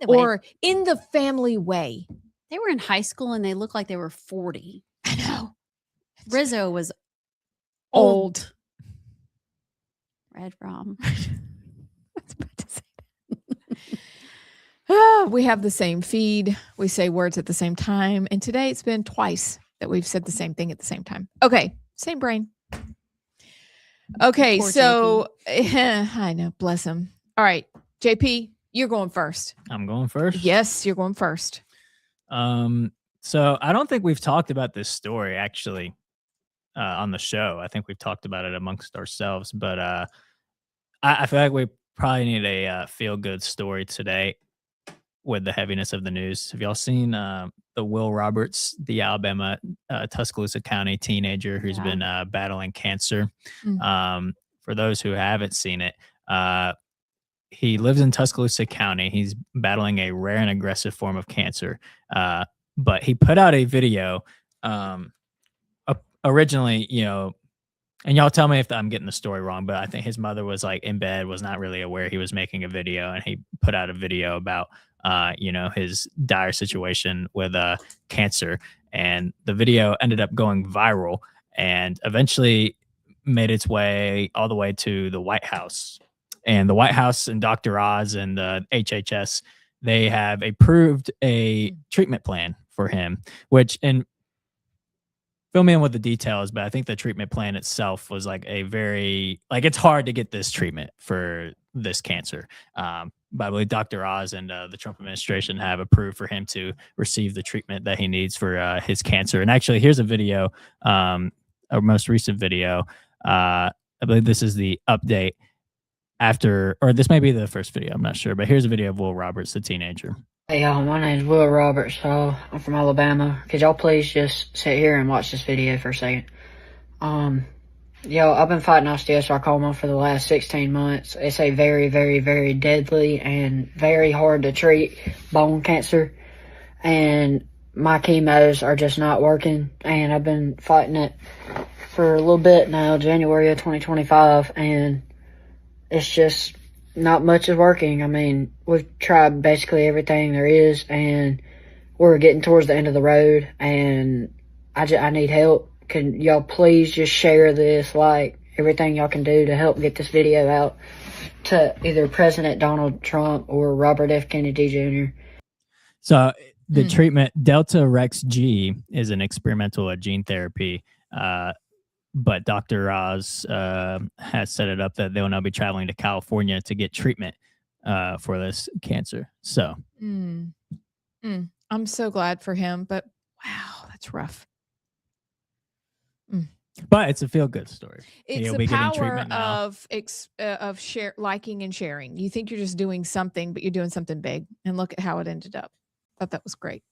Or in the family way. They were in high school and they looked like they were 40. I know. Rizzo was Old. Red Rom. We have the same feed. We say words at the same time. And today it's been twice that we've said the same thing at the same time. Okay. Same brain. Okay. Poor So I know. Bless him. All right. JP, you're going first. I'm going first? Yes, you're going first. So I don't think we've talked about this story actually on the show. I think we've talked about it amongst ourselves, but I feel like we probably need a feel-good story today with the heaviness of the news. Have y'all seen the Will Roberts, the Alabama Tuscaloosa County teenager who's been battling cancer? For those who haven't seen it, he lives in Tuscaloosa County. He's battling a rare and aggressive form of cancer. But he put out a video originally, and y'all tell me if I'm getting the story wrong, but I think his mother was like in bed, was not really aware he was making a video. And he put out a video about, his dire situation with cancer. And the video ended up going viral and eventually made its way all the way to the White House. And the White House and Dr. Oz and the HHS, they have approved a treatment plan for him, which, and fill me in with the details, but I think the treatment plan itself was like it's hard to get this treatment for this cancer. But I believe Dr. Oz and the Trump administration have approved for him to receive the treatment that he needs for his cancer. And actually, here's a video, our most recent video. I believe this is the update after, or this may be the first video, I'm not sure, but here's a video of Will Roberts, the teenager. Hey y'all, my name's Will Roberts. I'm from Alabama. Could y'all please just sit here and watch this video for a second? I've been fighting osteosarcoma for the last 16 months. It's a very, very, very deadly and very hard to treat bone cancer. And my chemos are just not working, and I've been fighting it for a little bit now, January of 2025, and it's just not much is working. I mean, we've tried basically everything there is, and we're getting towards the end of the road, and I need help. Can y'all please just share this, like everything y'all can do to help get this video out to either President Donald Trump or Robert F. Kennedy Jr. So the treatment Delta Rex G is an experimental gene therapy, but Dr. Oz has set it up that they will now be traveling to California to get treatment for this cancer. So I'm so glad for him, but wow, that's rough. But it's a feel-good story. It's He'll the be getting power treatment now. of liking and sharing. You think you're just doing something, but you're doing something big. And look at how it ended up. Thought that was great.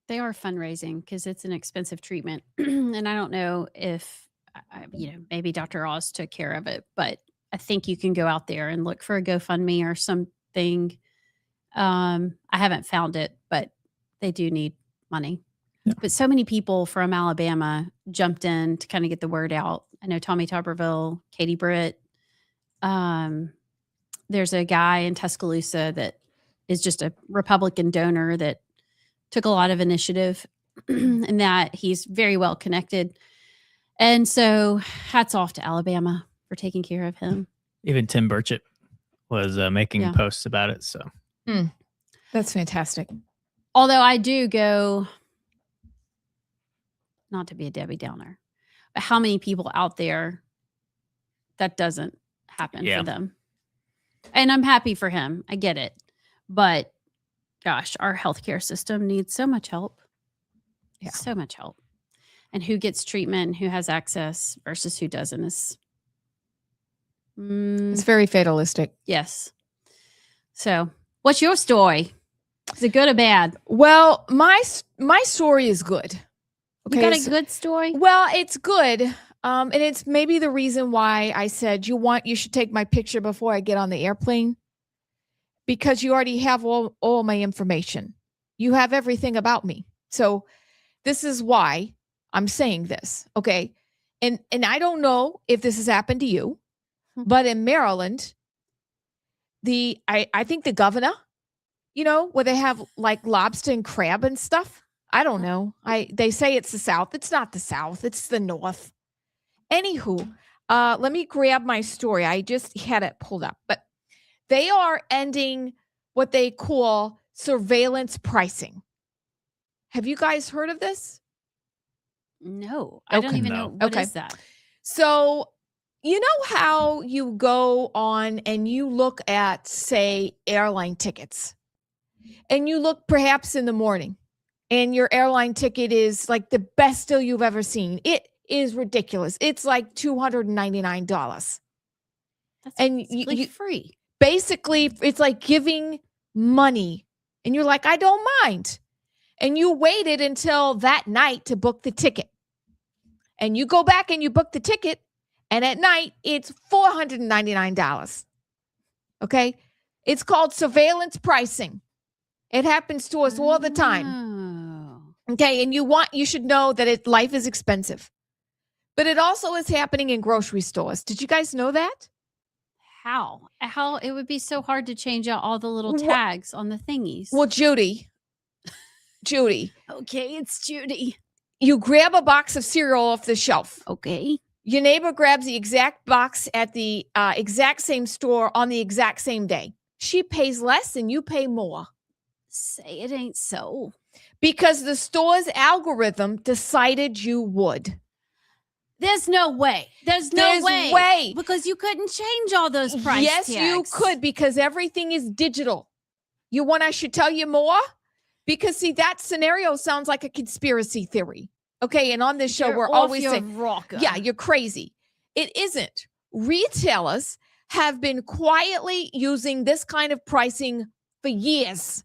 They are fundraising because it's an expensive treatment. And I don't know if, maybe Dr. Oz took care of it, but I think you can go out there and look for a GoFundMe or something. I haven't found it, but they do need money. Yeah. But so many people from Alabama jumped in to kind of get the word out. I know Tommy Tuberville, Katie Britt. There's a guy in Tuscaloosa that is just a Republican donor that took a lot of initiative and that he's very well connected. And so hats off to Alabama for taking care of him. Even Tim Burchett was making posts about it. So that's fantastic. Although I do go, not to be a Debbie Downer, but how many people out there that doesn't happen for them? And I'm happy for him. I get it. But gosh, our healthcare system needs so much help. Yeah. So much help. And who gets treatment, who has access versus who doesn't is it's very fatalistic. Yes. So what's your story? Is it good or bad? Well, my story is good. Okay, you got a good story? Well, it's good. And it's maybe the reason why I said you should take my picture before I get on the airplane, because you already have all my information. You have everything about me. So this is why I'm saying this. Okay. And I don't know if this has happened to you, but in Maryland, I think the governor, where they have like lobster and crab and stuff. I don't know. They say it's the South. It's not the South. It's the North. Anywho, let me grab my story. I just had it pulled up, but they are ending what they call surveillance pricing. Have you guys heard of this? No, I don't even know. What is that? So, you know how you go on and you look at, say, airline tickets, and you look perhaps in the morning, and your airline ticket is like the best deal you've ever seen. It is ridiculous. It's like $299. That's and you free. Basically, it's like giving money, and you're like, I don't mind. And you waited until that night to book the ticket. And you go back and you book the ticket, and at night, it's $499. Okay? It's called surveillance pricing. It happens to us all the time. Okay, and you should know that life is expensive. But it also is happening in grocery stores. Did you guys know that? How it would be so hard to change out all the little tags on the thingies. Well, Judy. Okay, it's Judy. You grab a box of cereal off the shelf. Okay. Your neighbor grabs the exact box at the exact same store on the exact same day. She pays less and you pay more. Say it ain't so. Because the store's algorithm decided you would. There's no way. There's no way. Because you couldn't change all those price Yes, tags. you could, because everything is digital. You want I should tell you more? Because, see, that scenario sounds like a conspiracy theory. Okay, and on this show, we're always saying, yeah, you're crazy. It isn't. Retailers have been quietly using this kind of pricing for years.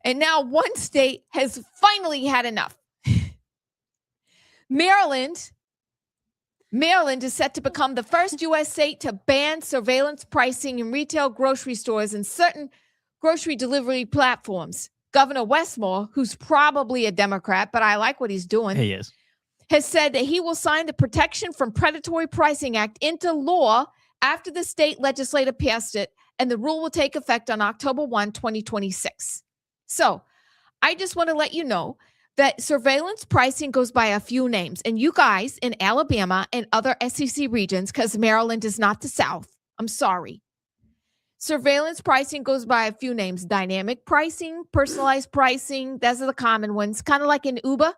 And now one state has finally had enough. Maryland is set to become the first U.S. state to ban surveillance pricing in retail grocery stores and certain grocery delivery platforms. Governor Westmore, who's probably a Democrat, but I like what he's doing. He is. Has said that he will sign the Protection from Predatory Pricing Act into law after the state legislature passed it, and the rule will take effect on October 1, 2026. So I just want to let you know that surveillance pricing goes by a few names. And you guys in Alabama and other SEC regions, because Maryland is not the South, I'm sorry. Surveillance pricing goes by a few names. Dynamic pricing, personalized pricing, those are the common ones. Kind of like in Uber,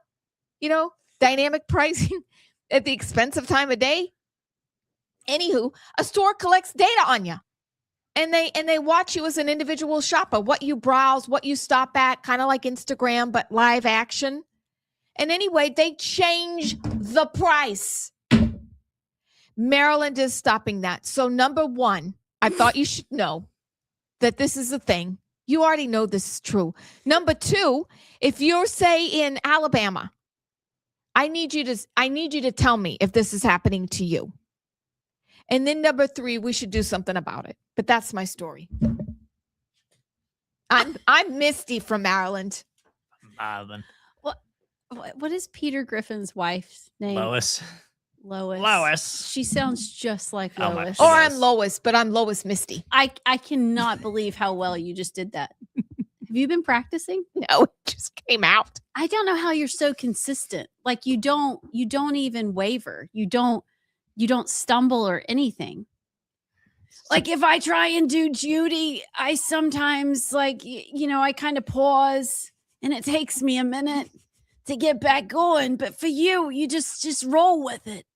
dynamic pricing at the expense of time of day. Anywho, a store collects data on you. And they watch you as an individual shopper, what you browse, what you stop at, kind of like Instagram, but live action. And anyway, they change the price. Maryland is stopping that. So number one, I thought you should know that this is a thing. You already know this is true. Number two, if you're, say, in Alabama, I need you to tell me if this is happening to you. And then number three, we should do something about it. But that's my story. I'm Misty from Maryland. Maryland. What is Peter Griffin's wife's name? Lois. Lois. She sounds just like Lois. Or I'm Lois, but I'm Lois Misty. I cannot believe how well you just did that. Have you been practicing? No, it just came out. I don't know how you're so consistent. Like you don't even waver. You don't stumble or anything. Like if I try and do Judy, I sometimes I kind of pause and it takes me a minute to get back going. But for you, you just roll with it.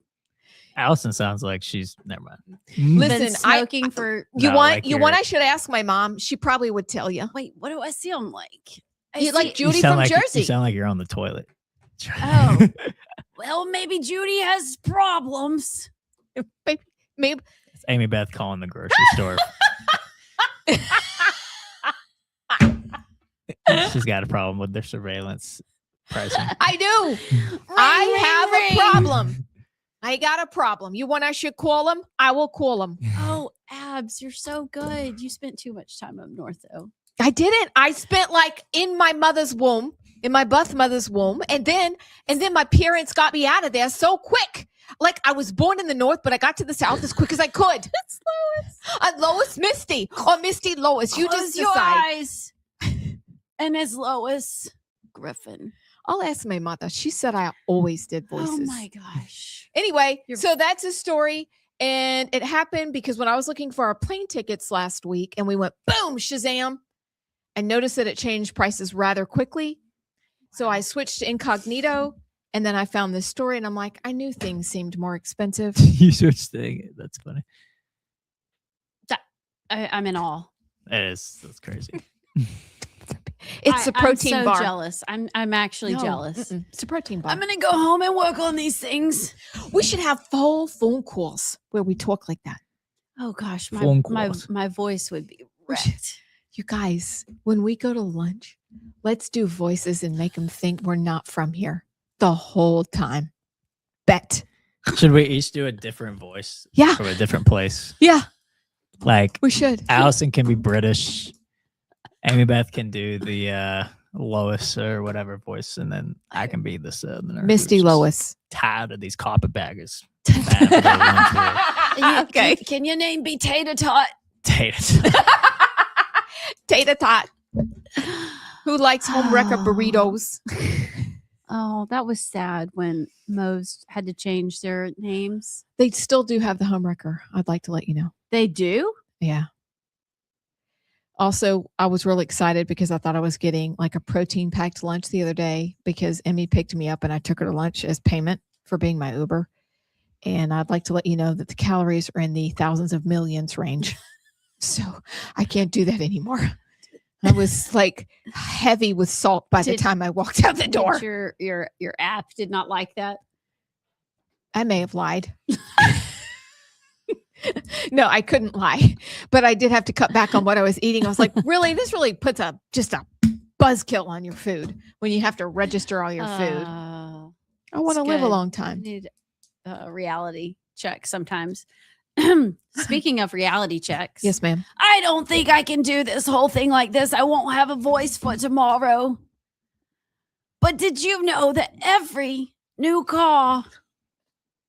Allison sounds like she's never mind. Listen, smoking for I should ask my mom. She probably would tell you. Wait, what do I sound like? You like Judy from Jersey. You sound like you're on the toilet. Oh, well, maybe Judy has problems. Maybe it's Amy Beth calling the grocery store. She's got a problem with their surveillance pricing. I do. I have a problem. I got a problem. You want I should call him? I will call him. Oh, Abs, you're so good. You spent too much time up north, though. I didn't. I spent in my mother's womb, in my birth mother's womb, and then my parents got me out of there so quick. Like I was born in the north, but I got to the south as quick as I could. It's Lois. Lois Misty or Misty Lois. You Close just your decide. eyes. And it's Lois Griffin. I'll ask my mother. She said I always did voices. Oh my gosh. Anyway, so that's a story. And it happened because when I was looking for our plane tickets last week and we went boom, Shazam, I noticed that it changed prices rather quickly. So I switched to incognito and then I found this story and I'm like, I knew things seemed more expensive. You switched thing. That's funny. I'm in awe. It is. That's crazy. It's a protein I'm so bar. Jealous. I'm actually jealous. It's a protein bar. I'm gonna go home and work on these things. We should have full phone calls where we talk like that. Oh gosh, Phone my calls. voice would be wrecked. You guys, when we go to lunch, let's do voices and make them think we're not from here the whole time. Bet. Should we each do a different voice? Yeah. From a different place? Yeah. Like we should. Allison can be British. Amy Beth can do the Lois or whatever voice, and then I can be the Southerner. Misty Lois. Tired of these carpetbaggers. Okay. Can your name be Tater Tot? Tater Tot. Tater Tot. Who likes home wrecker burritos? Oh, that was sad when Moe's had to change their names. They still do have the home wrecker. I'd like to let you know. They do? Yeah. Also, I was really excited because I thought I was getting like a protein packed lunch the other day because Emmy picked me up and I took her to lunch as payment for being my Uber. And I'd like to let you know that the calories are in the thousands of millions range. So I can't do that anymore. I was like heavy with salt by the time I walked out the door. Your app did not like that. I may have lied. No, I couldn't lie, but I did have to cut back on what I was eating. I was like, really, this really puts just a buzzkill on your food when you have to register all your food. I want to live a long time. I need a reality check sometimes. Speaking of reality checks. Yes, ma'am. I don't think I can do this whole thing like this. I won't have a voice for tomorrow. But did you know that every new car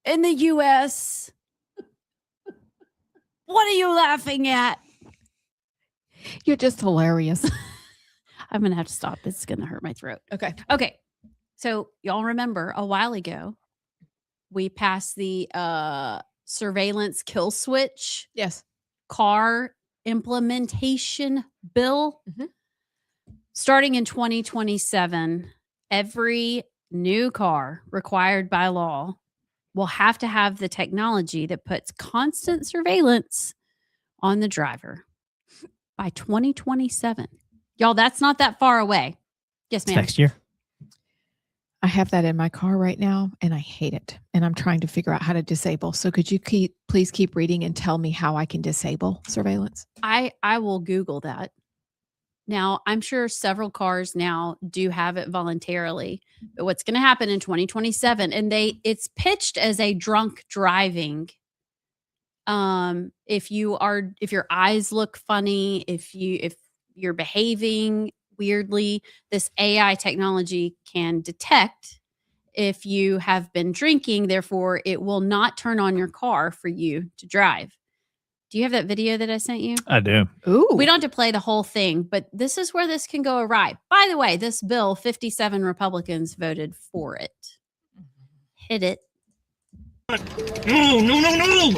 in the U.S. What are you laughing at? You're just hilarious. I'm going to have to stop. It's going to hurt my throat. Okay. Okay. So y'all remember a while ago, we passed the surveillance kill switch. Yes. Car implementation bill. Starting in 2027, every new car required by law will have to have the technology that puts constant surveillance on the driver by 2027. Y'all, that's not that far away. Yes, It's ma'am. next year. I have that in my car right now, and I hate it. And I'm trying to figure out how to disable. So could you please keep reading and tell me how I can disable surveillance? I will Google that. Now, I'm sure several cars now do have it voluntarily, but what's going to happen in 2027, and it's pitched as a drunk driving. If your eyes look funny, if you're behaving weirdly, this AI technology can detect if you have been drinking. Therefore, it will not turn on your car for you to drive. Do you have that video that I sent you? I do. Ooh. We don't have to play the whole thing, but this is where this can go awry. By the way, this bill, 57 Republicans voted for it. Hit it. No.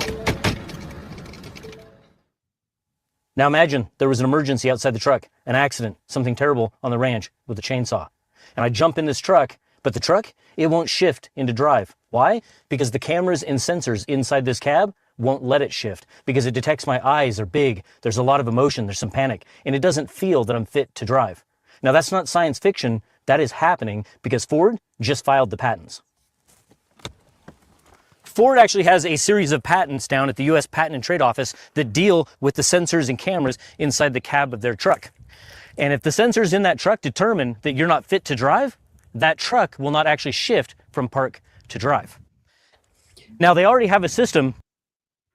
Now imagine there was an emergency outside the truck, an accident, something terrible on the ranch with a chainsaw. And I jump in this truck, but the truck, it won't shift into drive. Why? Because the cameras and sensors inside this cab won't let it shift, because it detects my eyes are big, there's a lot of emotion, there's some panic, and it doesn't feel that I'm fit to drive. Now that's not science fiction, that is happening because Ford just filed the patents. Ford actually has a series of patents down at the U.S. Patent and Trade Office that deal with the sensors and cameras inside the cab of their truck. And if the sensors in that truck determine that you're not fit to drive, that truck will not actually shift from park to drive. Now they already have a system.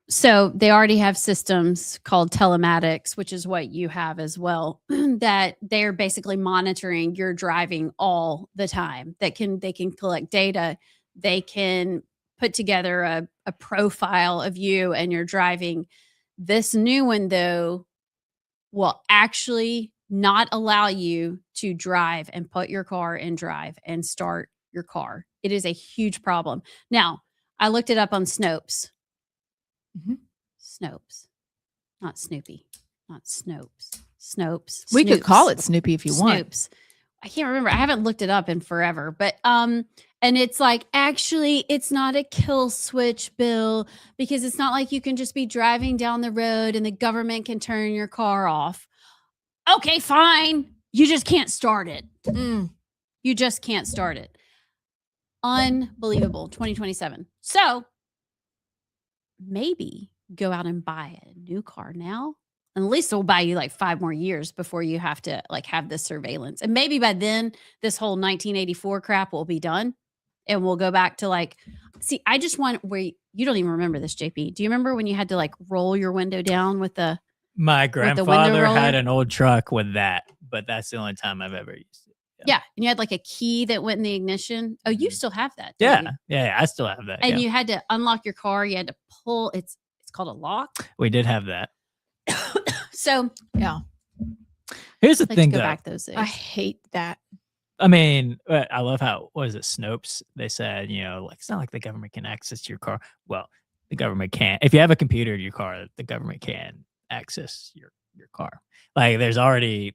So they already have systems called telematics, which is what you have as well, that they're basically monitoring your driving all the time. They can collect data. They can put together a profile of you and your driving. This new one, though, will actually not allow you to drive and put your car in drive and start your car. It is a huge problem. Now, I looked it up on Snopes. Snopes, not Snoopy, not Snopes. Snopes. We could call it Snoopy if you want. Snopes. I can't remember. I haven't looked it up in forever, but and it's like, actually, it's not a kill switch bill, because it's not like you can just be driving down the road and the government can turn your car off. Okay, fine. You just can't start it. You just can't start it. Unbelievable. 2027. So maybe go out and buy a new car now. And at least it'll buy you like 5 more years before you have to like have this surveillance. And maybe by then this whole 1984 crap will be done. And we'll go back to like, see, I just want where you don't even remember this, JP. Do you remember when you had to like roll your window down with the My grandfather roller? had an old truck with that, but that's the only time I've ever used it. Yeah. And you had like a key that went in the ignition. Oh, you still have that. don't you? Yeah, I still have that. And yeah. you had to unlock your car. You had to pull. It's called a lock. We did have that. So yeah. Here's the let's thing, go though. back those days. I hate that. I mean, I love how, what is it, Snopes? They said, like, it's not like the government can access your car. Well, the government can't. If you have a computer in your car, the government can access your car. Like, there's already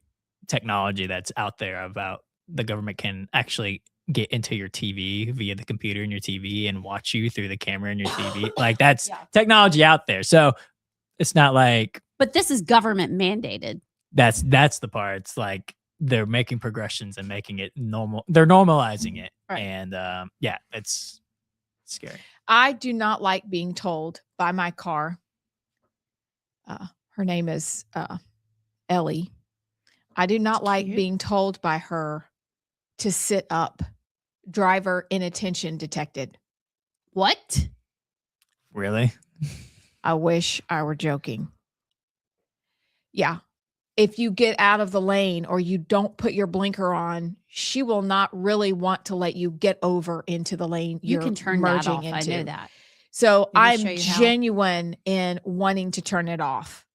technology that's out there about the government can actually get into your TV via the computer in your TV and watch you through the camera in your TV. Like, that's technology out there. So it's not like. But this is government mandated. That's the part. It's like they're making progressions and making it normal. They're normalizing it. Right. And it's scary. I do not like being told by my car. Her name is Ellie. I do not like being told by her to sit up. Driver inattention detected. What? Really? I wish I were joking. Yeah. If you get out of the lane or you don't put your blinker on, she will not really want to let you get over into the lane You you're can turn that merging off. into. I know that. So Let me show I'm you how. genuine in wanting to turn it off.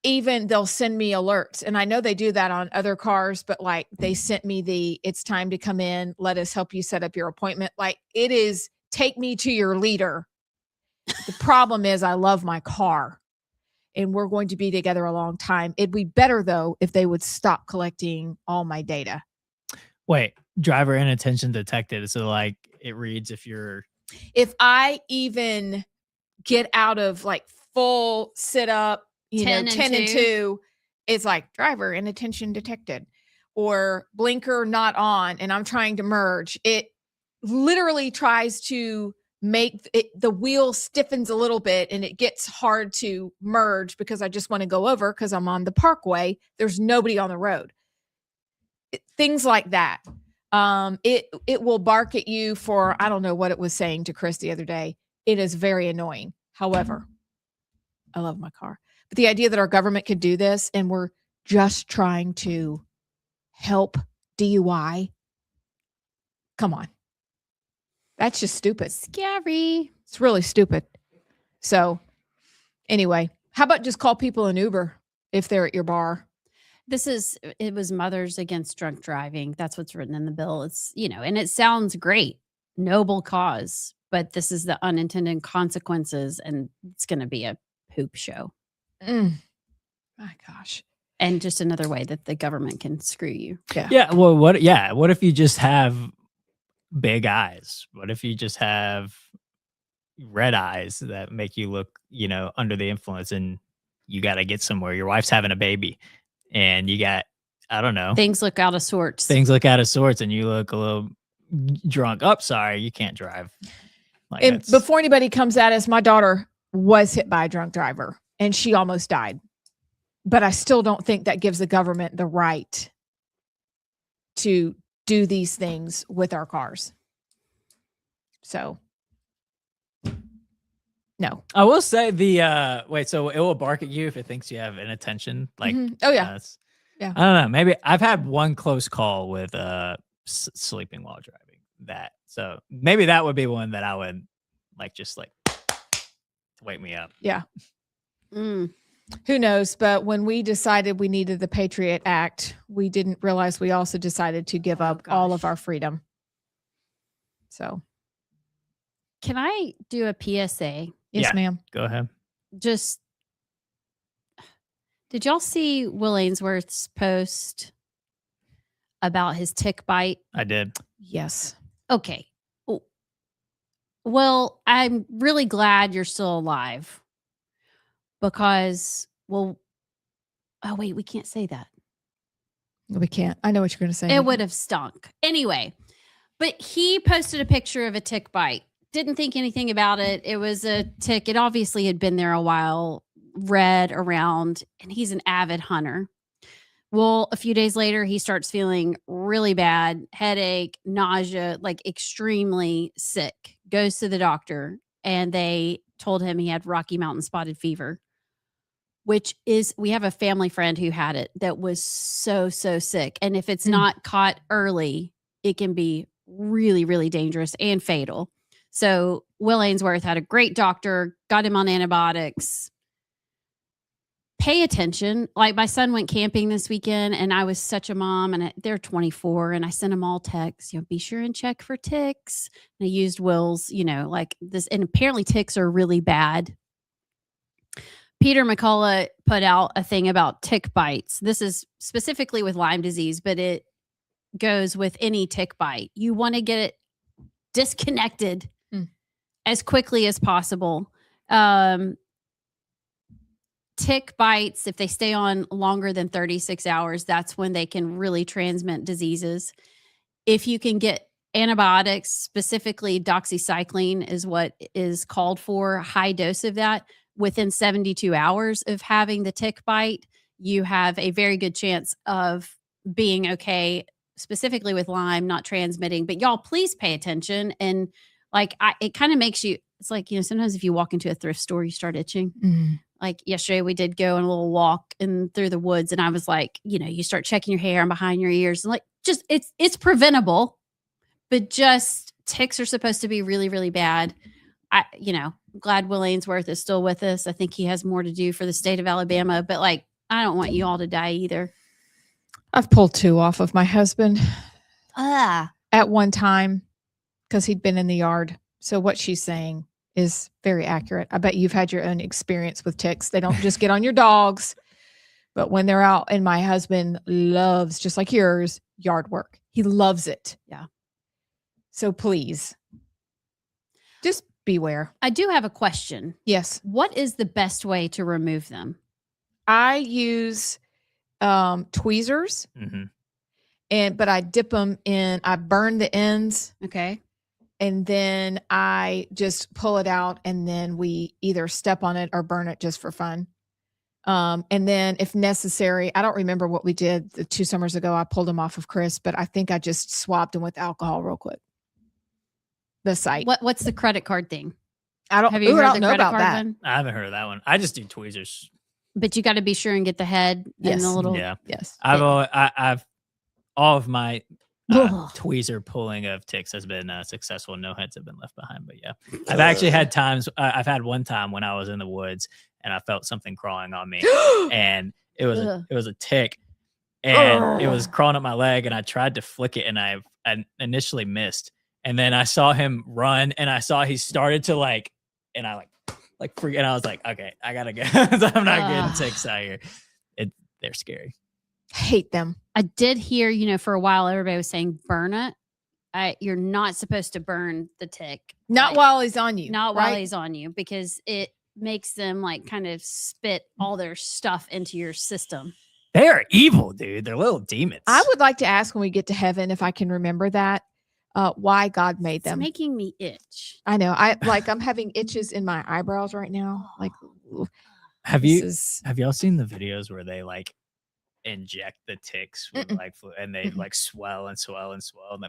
Even they'll send me alerts, and I know they do that on other cars, but like they sent me it's time to come in. Let us help you set up your appointment. Like it is, take me to your leader. The problem is I love my car and we're going to be together a long time. It'd be better though if they would stop collecting all my data. Wait, driver inattention detected. So like it reads If I even get out of like full sit up, 10 and 2, it's like driver inattention detected or blinker not on, and I'm trying to merge. It literally tries to make it, the wheel stiffens a little bit and it gets hard to merge because I just want to go over because I'm on the parkway. There's nobody on the road. Things like that. It will bark at you for, I don't know what it was saying to Chris the other day. It is very annoying. However, I love my car. But the idea that our government could do this and we're just trying to help DUI. Come on. That's just stupid. Scary. It's really stupid. So anyway, how about just call people an Uber if they're at your bar? It was Mothers Against Drunk Driving. That's what's written in the bill. It's, and it sounds great. Noble cause, but this is the unintended consequences, and it's going to be a poop show. My gosh. And just another way that the government can screw you. Yeah. Yeah. Well, what if you just have big eyes? What if you just have red eyes that make you look, under the influence, and you got to get somewhere? Your wife's having a baby and you got, I don't know. Things look out of sorts. Things look out of sorts and you look a little drunk. Oh, sorry, you can't drive. Like And before anybody comes at us, my daughter was hit by a drunk driver and she almost died. But I still don't think that gives the government the right to do these things with our cars. So, no. I will say so it will bark at you if it thinks you have inattention. Like, Oh yeah. I don't know. Maybe I've had one close call with sleeping while driving. So maybe that would be one that I would just wake me up. Yeah. Who knows? But when we decided we needed the Patriot Act, we didn't realize we also decided to give up all of our freedom. So, can I do a PSA? Yes, ma'am. Go ahead. Did y'all see Will Ainsworth's post about his tick bite? I did. Yes. Okay. Well, I'm really glad you're still alive because, oh wait, we can't say that. We can't. I know what you're going to say. It would have stunk. Anyway, but he posted a picture of a tick bite. Didn't think anything about it. It was a tick. It obviously had been there a while, red around, and he's an avid hunter. Well, a few days later, he starts feeling really bad, headache, nausea, like extremely sick. Goes to the doctor, and they told him he had Rocky Mountain spotted fever, which is, we have a family friend who had it that was so sick. And if it's not caught early, it can be really, really dangerous and fatal. So Will Ainsworth had a great doctor, got him on antibiotics. Pay attention. Like my son went camping this weekend and I was such a mom, and they're 24 and I sent them all texts, be sure and check for ticks. And I used Will's, like this. And apparently ticks are really bad. Peter McCullough put out a thing about tick bites. This is specifically with Lyme disease, but it goes with any tick bite. You want to get it disconnected as quickly as possible. Tick bites, if they stay on longer than 36 hours, that's when they can really transmit diseases. If you can get antibiotics, specifically doxycycline is what is called for, high dose of that, within 72 hours of having the tick bite, you have a very good chance of being okay, specifically with Lyme, not transmitting. But y'all, please pay attention. And it kind of makes you, It's like, sometimes if you walk into a thrift store, you start itching. Mhm. Like yesterday, we did go on a little walk through the woods, and I was like, you start checking your hair and behind your ears, and like, just it's preventable, but just ticks are supposed to be really, really bad. Glad Will Ainsworth is still with us. I think he has more to do for the state of Alabama, but like, I don't want you all to die either. I've pulled 2 off of my husband Ah, at one time because he'd been in the yard. So what she's saying is very accurate. I bet you've had your own experience with ticks. They don't just get on your dogs, but when they're out, and my husband loves, just like yours, yard work. He loves it. Yeah. So please, just beware. I do have a question. Yes. What is the best way to remove them? I use tweezers, but I dip them in. I burn the ends. Okay. And then I just pull it out, and then we either step on it or burn it just for fun. And then if necessary, I don't remember what we did the 2 summers ago. I pulled them off of Chris, but I think I just swabbed them with alcohol real quick. The site. What's the credit card thing? Have you I heard don't the know credit about card that. one? I haven't heard of that one. I just do tweezers. But you got to be sure and get the head and the little. Yeah. Yes. I've all of my tweezer pulling of ticks has been successful. No heads have been left behind. But yeah, I've actually had times. I've had one time when I was in the woods and I felt something crawling on me, and it was a tick, and it was crawling up my leg, and I tried to flick it, and I initially missed, and then I saw him run, and I saw he started to and I freak, and I was like, okay, I gotta go. I'm not getting ticks out here. They're scary. Hate them. I did hear, for a while, everybody was saying burn it. You're not supposed to burn the tick. Not while he's on you. Not right? while he's on you, because it makes them kind of spit all their stuff into your system. They are evil, dude. They're little demons. I would like to ask when we get to heaven, if I can remember that, why God made them. It's making me itch. I know. I'm having itches in my eyebrows right now. Like, have y'all seen the videos where they inject the ticks with fluid, and they swell and swell and swell, and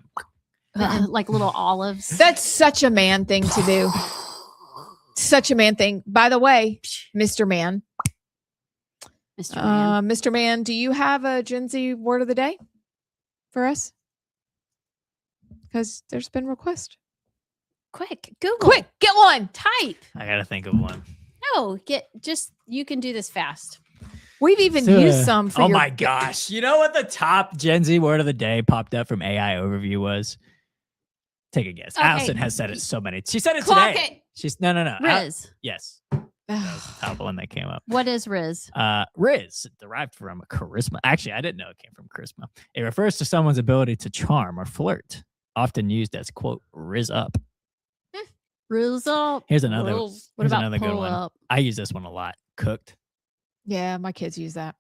then like little olives? That's such a man thing to do. Such a man thing. By the way, Mr. Man. Mr. Man, do you have a Gen Z word of the day for us? Because there's been requests. Quick, Google. Quick, get one. Type. I gotta think of one. No, you can do this fast. We've even used some for my gosh. You know what the top Gen Z word of the day popped up from AI Overview was? Take a guess. Okay. Allison has said it so many. She said it Clock today. it. She's no. Riz. Yes. That was the top one that came up. What is Riz? Riz, derived from charisma. Actually, I didn't know it came from charisma. It refers to someone's ability to charm or flirt, often used as, quote, Riz up. Riz up. Here's another. What Here's about another good pull one. up? I use this one a lot. Cooked. Yeah, my kids use that.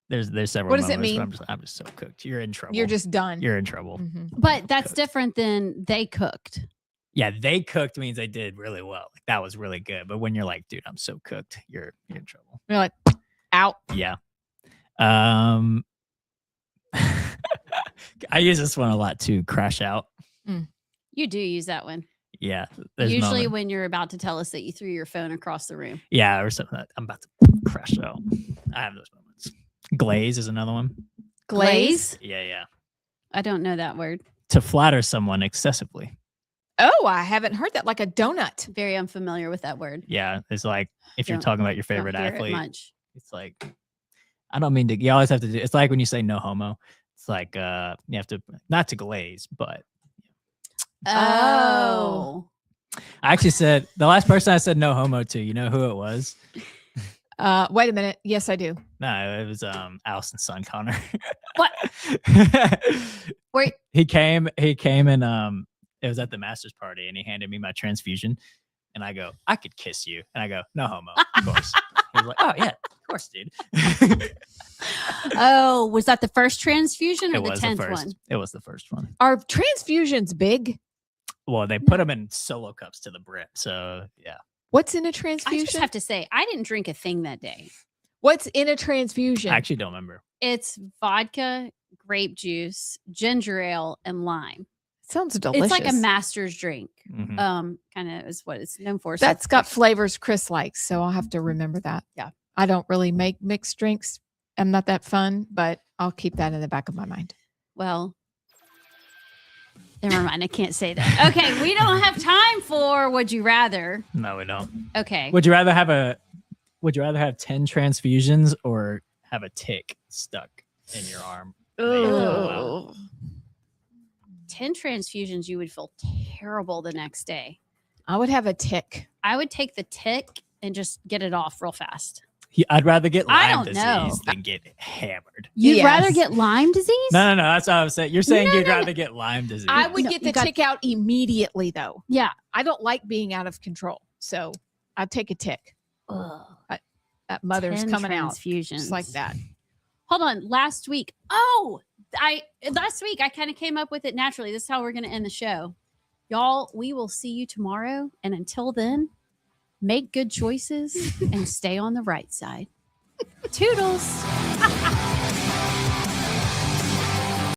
There's several. What does it moments where mean? I'm just so cooked. You're in trouble. You're just done. You're in trouble. Mm-hmm. But that's different than they cooked. Yeah, they cooked means they did really well. That was really good. But when you're like, dude, I'm so cooked, you're in trouble. You're like, out. Yeah. I use this one a lot too. Crash out. You do use that one. Yeah. Usually when you're about to tell us that you threw your phone across the room. Yeah, or something. I'm about to crash out. I have those moments. Glaze is another one. Glaze? Yeah. I don't know that word. To flatter someone excessively. Oh, I haven't heard that. Like a donut. Very unfamiliar with that word. Yeah, it's like if you're talking about your favorite athlete. Much. It's like, I don't mean to. You always have to do. It's like when you say no homo. It's like you have to not to glaze, but. Oh. I actually said the last person I said no homo to. You know who it was? Wait a minute. Yes, I do. No, it was Allison's son, Connor. What? Wait. He came and it was at the master's party, and he handed me my transfusion, and I go, I could kiss you, and I go, no homo, of course. He was like, oh yeah, of course, dude. Oh, was that the first transfusion or the 10th one? It was the first one. Are transfusions big? Well, they put them in solo cups to the brim, so yeah. What's in a transfusion? I just have to say, I didn't drink a thing that day. What's in a transfusion? I actually don't remember. It's vodka, grape juice, ginger ale, and lime. Sounds delicious. It's like a master's drink. Mhm. Kind of is what it's known for. That's got flavors Chris likes, so I'll have to remember that. Yeah. I don't really make mixed drinks. I'm not that fun, but I'll keep that in the back of my mind. Well, never mind. I can't say that. Okay, we don't have time for Would You Rather. No, we don't. Okay. Would you rather have 10 transfusions or have a tick stuck in your arm? Ugh. 10 transfusions, you would feel terrible the next day. I would have a tick. I would take the tick and just get it off real fast. I'd rather get I Lyme don't know. disease than get hammered. You'd Yes. rather get Lyme disease? No. That's what I was saying. You're saying No, you'd no, rather get Lyme disease. I would No, get you the got- tick out immediately, though. Yeah. I don't like being out of control, so I'd take a tick. Ugh. That mother's 10 coming out transfusions. just like that. Hold on. Last week I kind of came up with it naturally. This is how we're going to end the show. Y'all, we will see you tomorrow. And until then, make good choices and stay on the right side. Toodles.